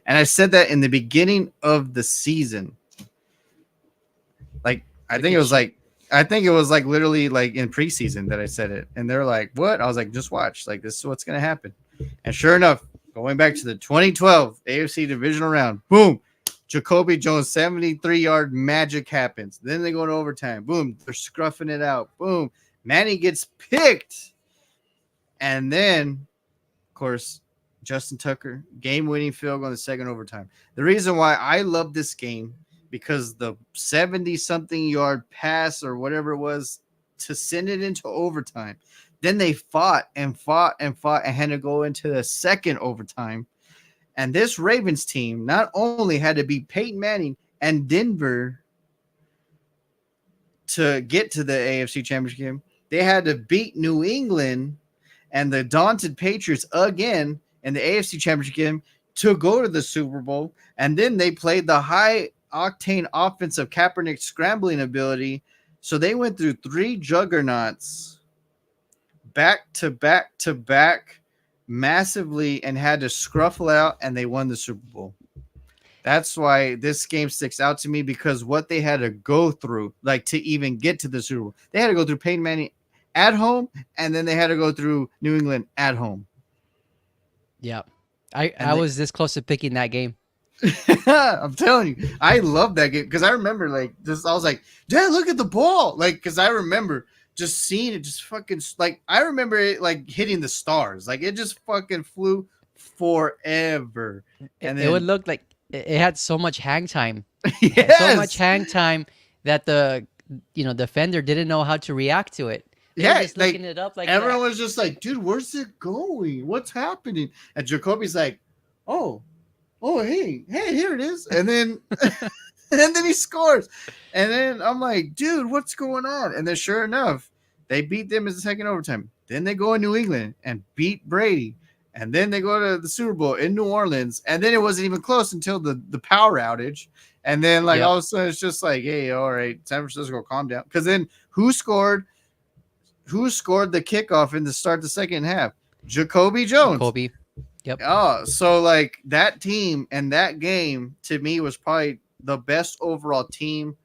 And I said that in the beginning of the season. Like, I think it was like literally like in preseason that I said it. And they're like, what? I was like, just watch. Like, this is what's going to happen. And sure enough, going back to the 2012 AFC divisional round, boom, Jacoby Jones, 73-yard magic happens. Then they go into overtime. Boom, they're scruffing it out. Boom, Manny gets picked. And then, of course, Justin Tucker, game-winning field goal in the second overtime. The reason why I love this game, because the 70-something yard pass or whatever it was to send it into overtime. Then they fought and had to go into the second overtime. And this Ravens team not only had to beat Peyton Manning and Denver to get to the AFC Championship game, they had to beat New England and the daunted Patriots again in the AFC Championship game to go to the Super Bowl. And then they played the high octane offensive Kaepernick scrambling ability. So they went through 3 juggernauts back to back to back massively and had to scruffle out, and they won the Super Bowl. That's why this game sticks out to me, because what they had to go through, like to even get to the Super Bowl, they had to go through Peyton Manning at home, and then they had to go through New England at home.
Yeah. I was this close to picking that game.
I'm telling you, I love that game because I remember I was like, Dad, look at the ball. Like, because I remember just seeing it just fucking, like, I remember it like hitting the stars. Like, it just fucking flew forever. And then
It would look like it had so much hang time.
yes.
So much hang time that the defender didn't know how to react to it. They were
Yeah,
just
like,
looking it up like
everyone
that.
was just like, dude, where's it going? What's happening? And Jacoby's like, oh, hey, here it is. And then and then he scores. And then I'm like, dude, what's going on? And then sure enough, they beat them in the second overtime. Then they go in New England and beat Brady. And then they go to the Super Bowl in New Orleans. And then it wasn't even close until the power outage. And then
Yep.
all of a sudden it's just like, hey, all right, San Francisco, calm down. Because then who scored the kickoff in the start the second half? Jacoby Jones.
Kobe. Yep.
Oh, so like that team and that game to me was probably the best overall team,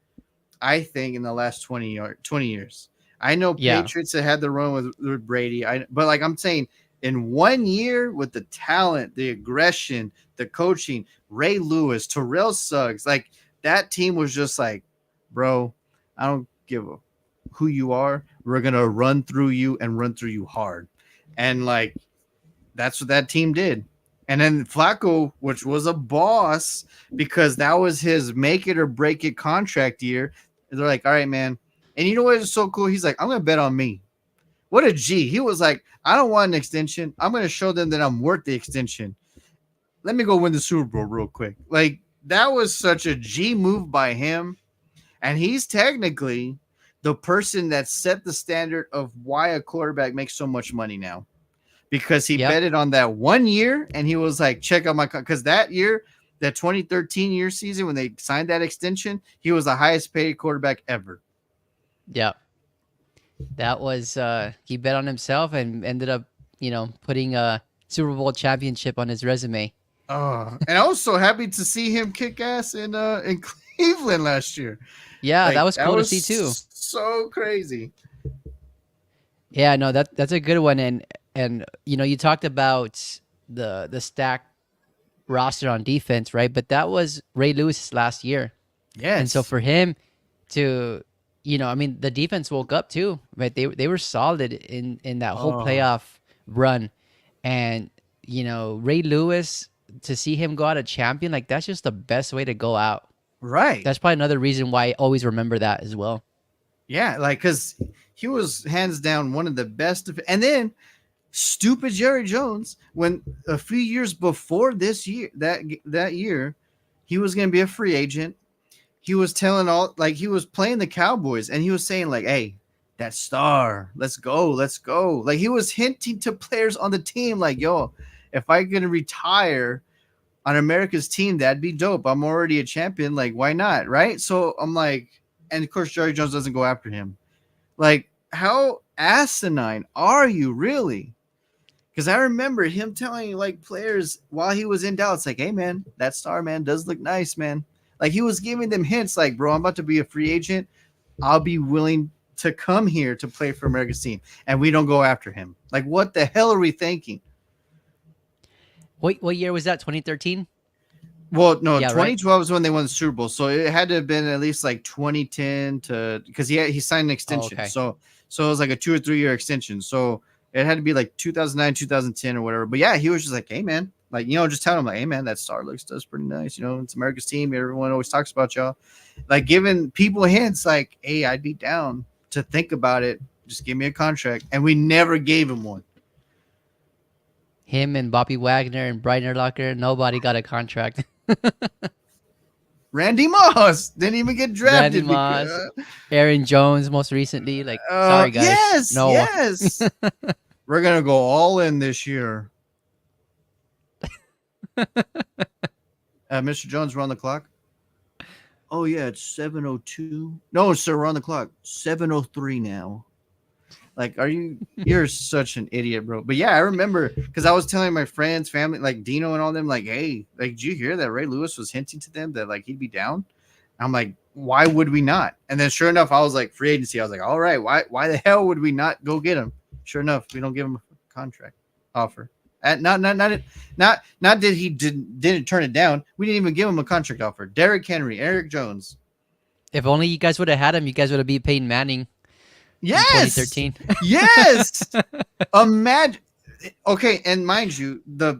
I think, in the last 20 years. I know
Yeah.
Patriots that had the run with Brady. But like I'm saying, in 1 year with the talent, the aggression, the coaching, Ray Lewis, Terrell Suggs, like that team was just like, bro, I don't give a who you are. We're gonna run through you and run through you hard. And like that's what that team did. And then Flacco, which was a boss because that was his make it or break it contract year. They're like, all right, man. And you know what is so cool? He's like, I'm going to bet on me. What a G. He was like, I don't want an extension. I'm going to show them that I'm worth the extension. Let me go win the Super Bowl real quick. Like, that was such a G move by him. And he's technically the person that set the standard of why a quarterback makes so much money now. Because he betted on that 1 year and he was like, check out my, because that year, that 2013 year season, when they signed that extension, he was the highest paid quarterback ever.
Yeah. That was, he bet on himself and ended up, putting a Super Bowl championship on his resume.
Oh, and I was so happy to see him kick ass in Cleveland last year.
Yeah,
Like,
that was cool to see too.
So crazy.
Yeah, no, that's a good one. And you talked about the stacked roster on defense, right? But that was Ray Lewis last year.
Yes.
And so for him to, the defense woke up too, right? They were solid in that whole playoff run. And, Ray Lewis, to see him go out a champion, like that's just the best way to go out.
Right.
That's probably another reason why I always remember that as well.
Yeah, like because he was hands down one of the best. And then stupid Jerry Jones, when a few years before this year, that year, he was going to be a free agent. He was telling he was playing the Cowboys and he was saying like, hey, that star, let's go. Like he was hinting to players on the team like, yo, if I can retire on America's team, that'd be dope. I'm already a champion. Like, why not? Right. So I'm like, and of course, Jerry Jones doesn't go after him. Like, how asinine are you really? Because I remember him telling like players while he was in Dallas, like, hey, man, that star, man, does look nice, man. Like he was giving them hints like, bro, I'm about to be a free agent. I'll be willing to come here to play for America's team. And we don't go after him. Like, what the hell are we thinking?
What year was that? 2013?
Well, no,
Yeah,
2012 was when they won the Super Bowl. So it had to have been at least like 2010 to, because he signed an extension.
okay.
So it was like a 2 or 3 year extension. So it had to be like 2009, 2010 or whatever. But yeah, he was just like, hey, man, like, just telling him like, hey, man, that star does pretty nice. It's America's team. Everyone always talks about y'all. Like giving people hints like, hey, I'd be down to think about it. Just give me a contract. And we never gave him one.
Him and Bobby Wagner and Brian Urlacher, nobody got a contract.
Randy Moss didn't even get drafted.
Randy Moss, Aaron Jones, most recently. Like, sorry guys,
yes. We're gonna go all in this year. Mr. Jones, we're on the clock. Oh yeah, it's 7:02. No, sir, we're on the clock. 7:03 now. Like, you're such an idiot, bro. But yeah, I remember because I was telling my friends, family, like Dino and all them, like, hey, like, did you hear that Ray Lewis was hinting to them that like he'd be down? I'm like, why would we not? And then sure enough, I was like, free agency. I was like, all right, why the hell would we not go get him? Sure enough, we don't give him a contract offer. Not that he didn't turn it down. We didn't even give him a contract offer. Derrick Henry, Eric Jones.
If only you guys would have had him, you guys would have beat Peyton Manning in
Yes,
2013.
yes. Imagine. Okay, and mind you, a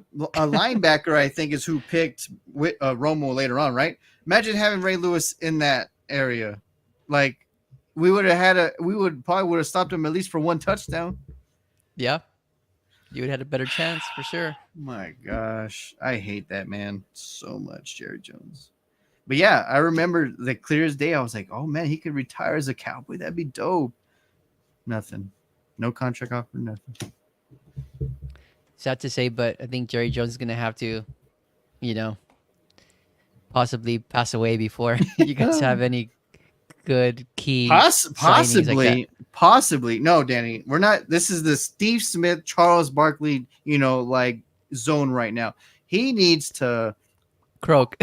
linebacker I think is who picked Romo later on, right? Imagine having Ray Lewis in that area. Like, we would probably would have stopped him at least for one touchdown.
Yeah, you would have had a better chance for sure.
My gosh, I hate that man so much, Jerry Jones. But yeah, I remember the clear as day. I was like, oh man, he could retire as a Cowboy. That'd be dope. Nothing. No contract offer, nothing.
Sad to say, but I think Jerry Jones is gonna have to, you know, possibly pass away before you guys have any good key signings like that.
Possibly. No, Danny, we're not. This is the Steve Smith, Charles Barkley, like zone right now. He needs to
Croak.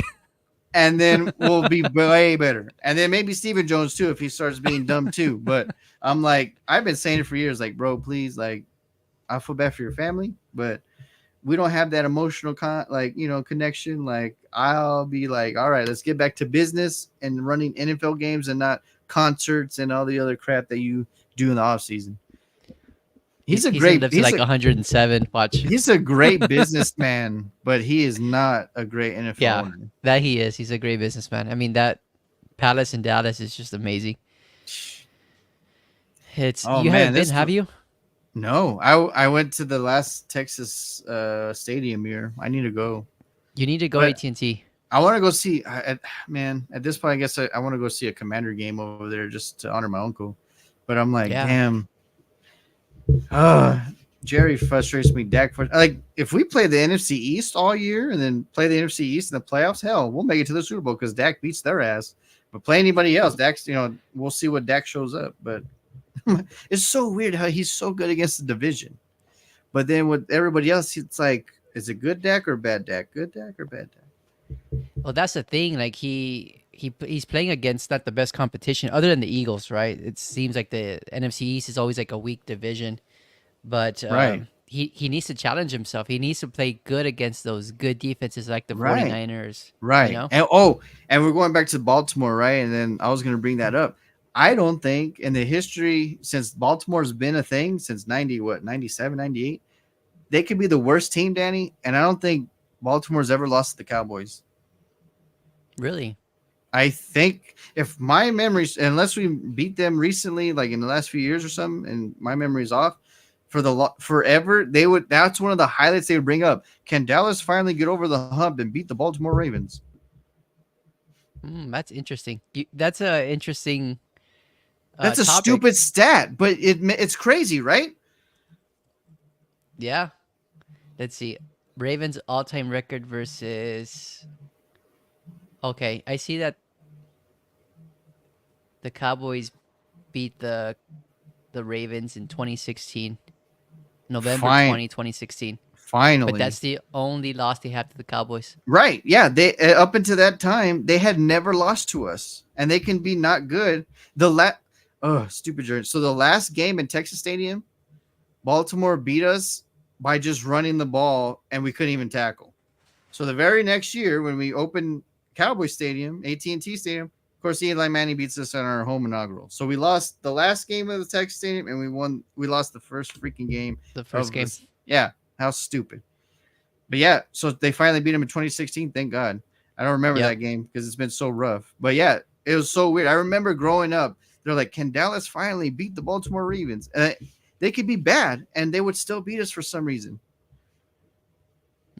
and then we'll be way better. And then maybe Stephen Jones too if he starts being dumb too. But I'm like, I've been saying it for years, like, bro, please, like, I feel bad for your family, but we don't have that emotional connection. Like, I'll be like, all right, let's get back to business and running NFL games and not concerts and all the other crap that you do in the off season. He's
like 107. Watch.
He's a great businessman, but he is not a great NFL owner.
That he is. He's a great businessman. I mean, that palace in Dallas is just amazing. Haven't been, have you?
No, I went to the last Texas stadium here. I need to go.
You need to go AT&T.
I want to go see. At this point, I guess I want to go see a Commander game over there just to honor my uncle. But I'm like, damn. Jerry frustrates me. Like, if we play the NFC East all year and then play the NFC East in the playoffs, hell, we'll make it to the Super Bowl because Dak beats their ass. But play anybody else, Dak's, we'll see what Dak shows up. But it's so weird how he's so good against the division. But then with everybody else, it's like, is it good Dak or bad Dak? Good Dak or bad Dak?
Well, that's the thing. Like, he's playing against not the best competition other than the Eagles, right? It seems like the NFC East is always like a weak division. But he needs to challenge himself. He needs to play good against those good defenses like the 49ers.
Right. And we're going back to Baltimore, right? And then I was going to bring that up. I don't think in the history since Baltimore's been a thing since 97, 98, they could be the worst team, Danny. And I don't think Baltimore's ever lost to the Cowboys.
Really?
I think if my memories, unless we beat them recently, like in the last few years or something, and my memory's off, forever, they would. That's one of the highlights they would bring up. Can Dallas finally get over the hump and beat the Baltimore Ravens?
That's interesting. That's a interesting.
That's a stupid stat, but it's crazy, right?
Yeah. Let's see. Ravens all-time record versus. Okay, I see that the Cowboys beat the Ravens in 2016. November 2016.
Finally.
But that's the only loss they have to the Cowboys.
Right. Yeah. They up until that time, they had never lost to us. And they can be not good. Stupid journey. So the last game in Texas Stadium, Baltimore beat us by just running the ball, and we couldn't even tackle. So the very next year, when we opened Cowboy Stadium, AT&T Stadium, of course, Eli Manning beats us in our home inaugural. So we lost the last game of the Texas Stadium, and we lost the first freaking game.
The first game.
Yeah. How stupid. But yeah, so they finally beat him in 2016. Thank God. I don't remember that game because it's been so rough. But yeah, it was so weird. I remember growing up, they're like, can Dallas finally beat the Baltimore Ravens? They could be bad, and they would still beat us for some reason.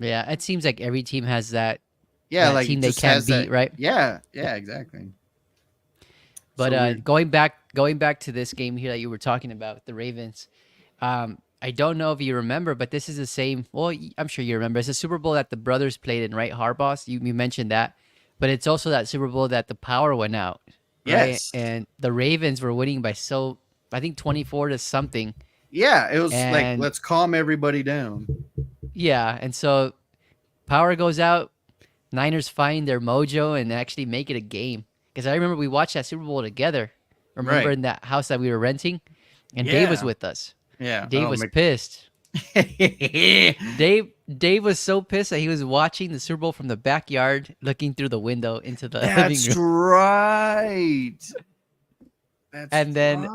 Yeah, it seems like every team has that.
Yeah,
like team they can't beat, right?
Yeah, exactly.
But so going back to this game here that you were talking about, the Ravens. I don't know if you remember, but this is the same. Well, I'm sure you remember. It's a Super Bowl that the brothers played in, right? Harbaugh. You mentioned that. but it's also that Super Bowl that the power went out, right?
Yes.
And the Ravens were winning by I think 24 to something.
Yeah, it was like,
And
let's calm everybody down.
yeah, and so power goes out. Niners find their mojo and actually make it a game. Because I remember we watched that Super Bowl together. Remember
Right.
in that house that we were renting, and Dave was
Yeah.
with us.
Yeah.
Dave
Oh,
was pissed. Dave was so pissed that he was watching the Super Bowl from the backyard, looking through the window into the living
That's
room.
right. That's
And then as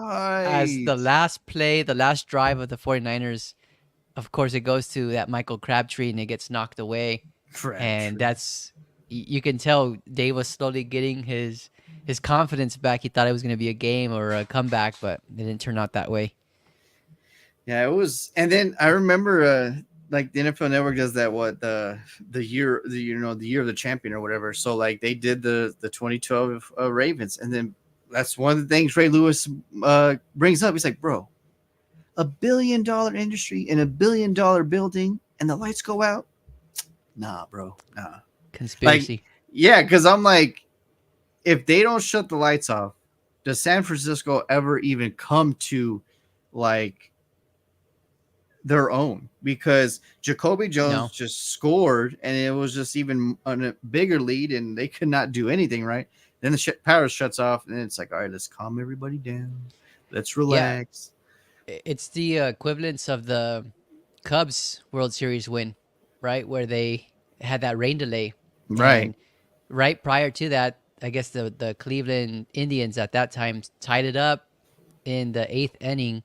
right.
the last play, the last drive of the 49ers, of course it goes to that Michael Crabtree and it gets knocked away. And
Crabtree.
you can tell Dave was slowly getting his confidence back. He thought it was going to be a game or a comeback, but it didn't turn out that way.
Yeah, it was. And then I remember, like the NFL Network does that. What the year, the year of the champion or whatever. So like they did the 2012 Ravens, and then that's one of the things Ray Lewis brings up. He's like, bro, $1 billion industry in $1 billion building, and the lights go out. Nah, bro, nah.
Conspiracy.
Like, yeah, because I'm like, if they don't shut the lights off, does San Francisco ever even come to like their own? Because Jacoby Jones
No.
just scored and it was just even on a bigger lead and they could not do anything right. Then the power shuts off and it's like, all right, let's calm everybody down. Let's relax.
It's the equivalence of the Cubs World Series win, right? Where they had that rain delay.
Right.
And right prior to that, I guess the Cleveland Indians at that time tied it up in the 8th inning,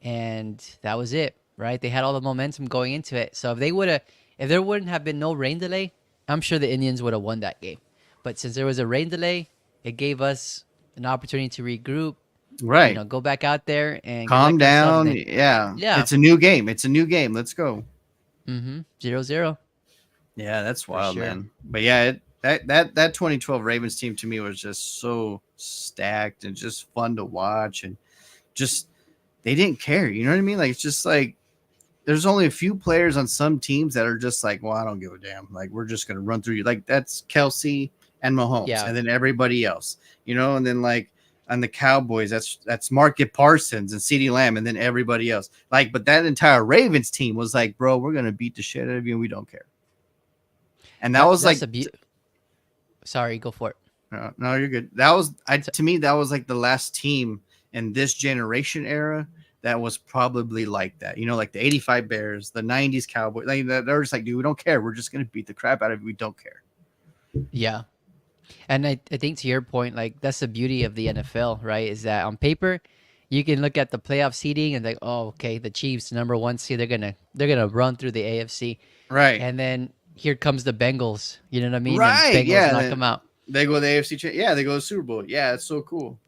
and that was it, right? They had all the momentum going into it. So if there wouldn't have been no rain delay, I'm sure the Indians would have won that game. But since there was a rain delay, it gave us an opportunity to regroup,
Right.
go back out there and
Calm
collect ourselves.
down.
And then,
Yeah.
yeah,
It's a new game. It's a new game. Let's go.
0-0.
Yeah, that's
For
wild,
sure.
man. But yeah, that 2012 Ravens team to me was just so stacked and just fun to watch, and just they didn't care. You know what I mean? Like it's just like there's only a few players on some teams that are just like, well, I don't give a damn. Like we're just gonna run through you. Like that's Kelsey and Mahomes,
Yeah.
and then everybody else, and then like on the Cowboys, that's Market Parsons and CeeDee Lamb, and then everybody else. Like, but that entire Ravens team was like, bro, we're gonna beat the shit out of you, and we don't care. And that was like,
sorry, go for it.
no, you're good. That was to me, that was like the last team in this generation era that was probably like that. Like the '85 Bears, the '90s Cowboys. Like they're just like, dude, we don't care. We're just gonna beat the crap out of you. We don't care.
Yeah. And I think to your point, like that's the beauty of the NFL, right? Is that on paper, you can look at the playoff seeding and like, oh, okay, the Chiefs, number 1 seed, they're gonna run through the AFC,
Right.
and then here comes the Bengals. You know what I mean?
Right.
And Bengals knock them out.
They go to the AFC. Yeah, they go to the Super Bowl. Yeah, it's so cool.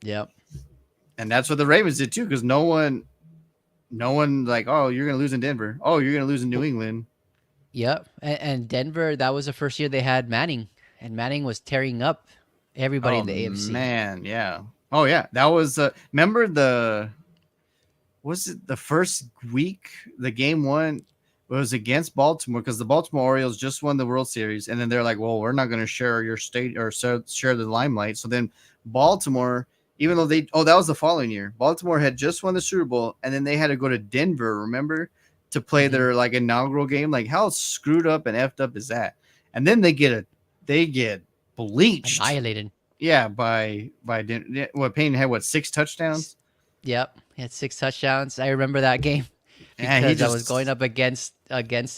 Yep.
And that's what the Ravens did too, because no one like, oh, you're gonna lose in Denver. Oh, you're gonna lose in New England.
Yep. And Denver, that was the first year they had Manning, and Manning was tearing up everybody in the AFC.
Man, yeah. Oh yeah, that was. Remember was it the first week? The game one was against Baltimore because the Baltimore Orioles just won the World Series, and then they're like, "Well, we're not going to share your state or share the limelight." So then Baltimore, even though that was the following year, Baltimore had just won the Super Bowl, and then they had to go to Denver, remember, to play their like inaugural game. Like, how screwed up and effed up is that? And then they get bleached,
Annihilated.
yeah, by what Payne had 6 touchdowns.
Yep, he had 6 touchdowns. I remember that game because I was going up against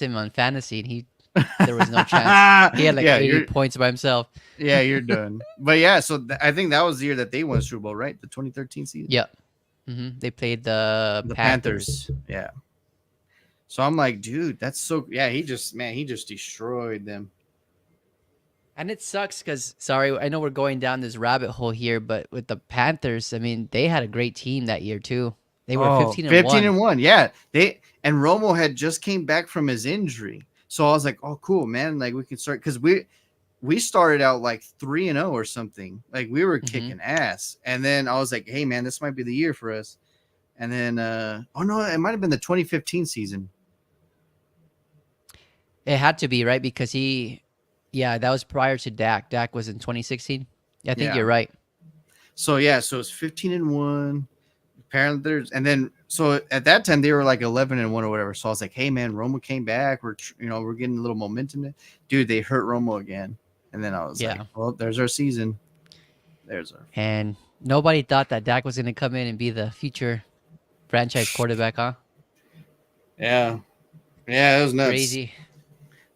him on fantasy, and there was no chance. He had like 80 points by himself.
Yeah, you're done. But yeah, so I think that was the year that they won the Super Bowl, right? The 2013 season.
Yep. They played the Panthers.
Yeah. So I'm like, dude, that's so. Yeah, he just destroyed them.
And it sucks because, sorry, I know we're going down this rabbit hole here, but with the Panthers, I mean, they had a great team that year too. They were 15-1.
Yeah, and Romo had just came back from his injury, so I was like, oh, cool, man. Like we can start because we started out like 3-0 or something. Like we were kicking ass, and then I was like, hey, man, this might be the year for us. And then, oh no, it might have been the 2015 season.
It had to be, right? Because he Yeah, that was prior to Dak. Dak was in 2016. I think
Yeah.
you're right.
So yeah, so it's 15-1. Apparently there's, and then so at that time they were like 11-1 or whatever. So I was like, hey man, Romo came back. We're getting a little momentum. Dude, they hurt Romo again. And then I was like,
Yeah.
well, there's our season. There's our
And nobody thought that Dak was going to come in and be the future franchise quarterback, huh?
yeah. Yeah, it was nuts.
Crazy.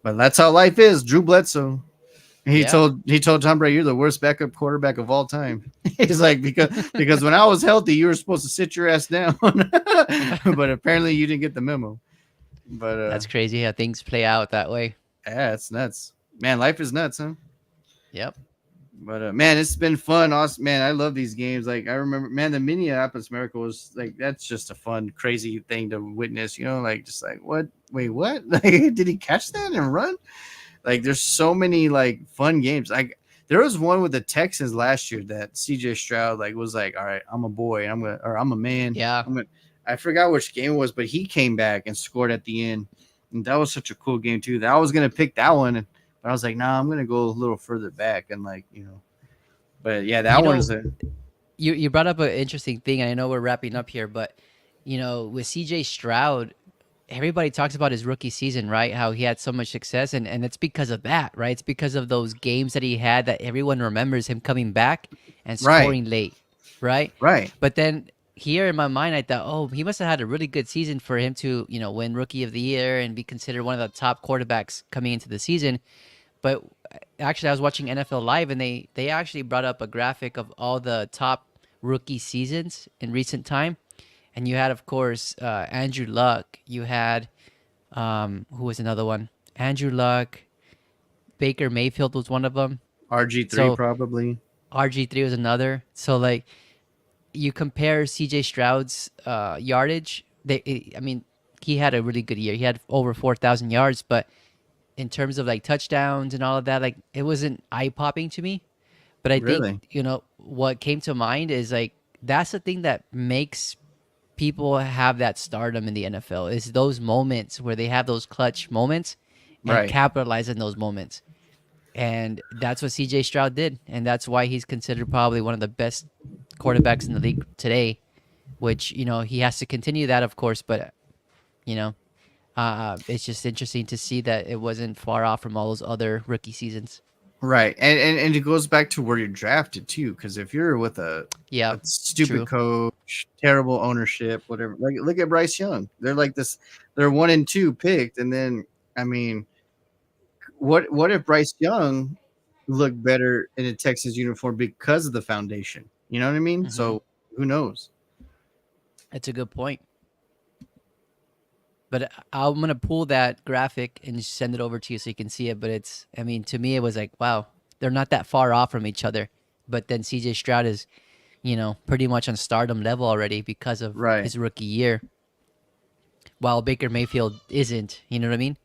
But that's how life is. Drew Bledsoe.
Yeah.
He told Tom Brady, "You're the worst backup quarterback of all time." He's like, because when I was healthy, you were supposed to sit your ass down, but apparently you didn't get the memo. But
That's crazy how things play out that way.
yeah, it's nuts, man. Life is nuts, huh?
Yep.
But man, it's been fun. Awesome, man. I love these games. Like I remember, man, the Minneapolis Miracle was like that's just a fun, crazy thing to witness. Like just like what? Wait, what? Like, did he catch that and run? Like there's so many like fun games. Like there was one with the Texans last year that CJ Stroud like was like, all right, I'm a boy and I'm a man.
Yeah.
I forgot which game it was, but he came back and scored at the end. And that was such a cool game too. That I was gonna pick that one, but I was like, nah, I'm gonna go a little further back and But yeah, that
You
one
know,
is a
you brought up an interesting thing, and I know we're wrapping up here, but with CJ Stroud, everybody talks about his rookie season, right? How he had so much success, and it's because of that, right? It's because of those games that he had that everyone remembers him coming back and
right,
scoring late, right?
right,
But then here in my mind, I thought, oh, he must have had a really good season for him to, win Rookie of the Year and be considered one of the top quarterbacks coming into the season. But actually, I was watching NFL Live, and they actually brought up a graphic of all the top rookie seasons in recent time. And you had, of course, Andrew Luck. You had who was another one? Andrew Luck. Baker Mayfield was one of them.
RG3
So
probably.
RG3 was another. So like you compare CJ Stroud's yardage. I mean, he had a really good year. He had over 4,000 yards, but in terms of like touchdowns and all of that, like it wasn't eye popping to me. But I think
Really,
what came to mind is like that's the thing that makes people have that stardom in the NFL is those moments where they have those clutch moments and
right.
capitalize on those moments. And that's what CJ Stroud did. And that's why he's considered probably one of the best quarterbacks in the league today, which, he has to continue that, of course. But, you know, it's just interesting to see that it wasn't far off from all those other rookie seasons.
Right, and it goes back to where you're drafted too. Because if you're with
Yeah,
a stupid
true.
coach, terrible ownership, whatever, like look at Bryce Young. They're like this. They're 1 and 2 picked, and then I mean, what if Bryce Young looked better in a Texas uniform because of the foundation? You know what I mean?
Hmm.
So who knows?
That's a good point. But I'm gonna pull that graphic and send it over to you so you can see it. But I mean, to me, it was like, wow, they're not that far off from each other. But then CJ Stroud is, pretty much on stardom level already because of
Right.
his rookie year, while Baker Mayfield isn't. You know what I mean?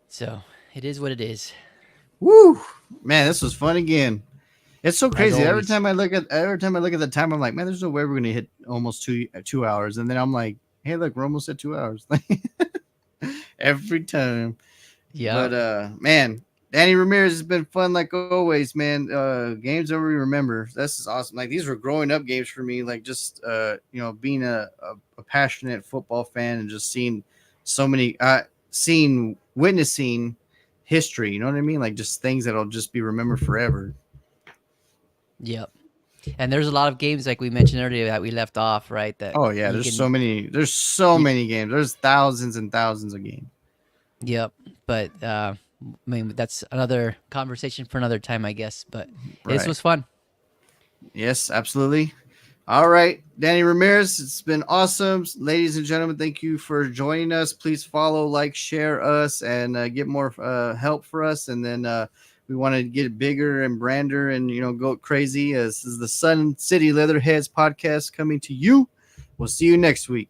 So it is what it is,
Woo, man, this was fun again. It's so
as
crazy.
always.
Every time I look at the time, I'm like, man, there's no way we're gonna hit almost 2 hours. And then I'm like, hey, look, we're almost at 2 hours. Every time.
Yeah,
But man, Danny Ramirez has been fun like always, man. Games that we remember. This is awesome. Like these were growing up games for me. Like just being a passionate football fan and just seeing so many witnessing history. You know what I mean? Like just things that'll just be remembered forever.
yep. And there's a lot of games like we mentioned earlier that we left off, right? That
Oh yeah,
you
there's so
can,
many. There's so
you,
many games. There's thousands and thousands of games.
yep. But I mean, that's another conversation for another time, I guess. But this
Right.
was fun.
Yes, absolutely. All right, Danny Ramirez, it's been awesome. Ladies and gentlemen, thank you for joining us. Please follow, like, share us, and get more help for us. And then we want to get bigger and brander and, go crazy. This is the Sun City Leatherheads podcast coming to you. We'll see you next week.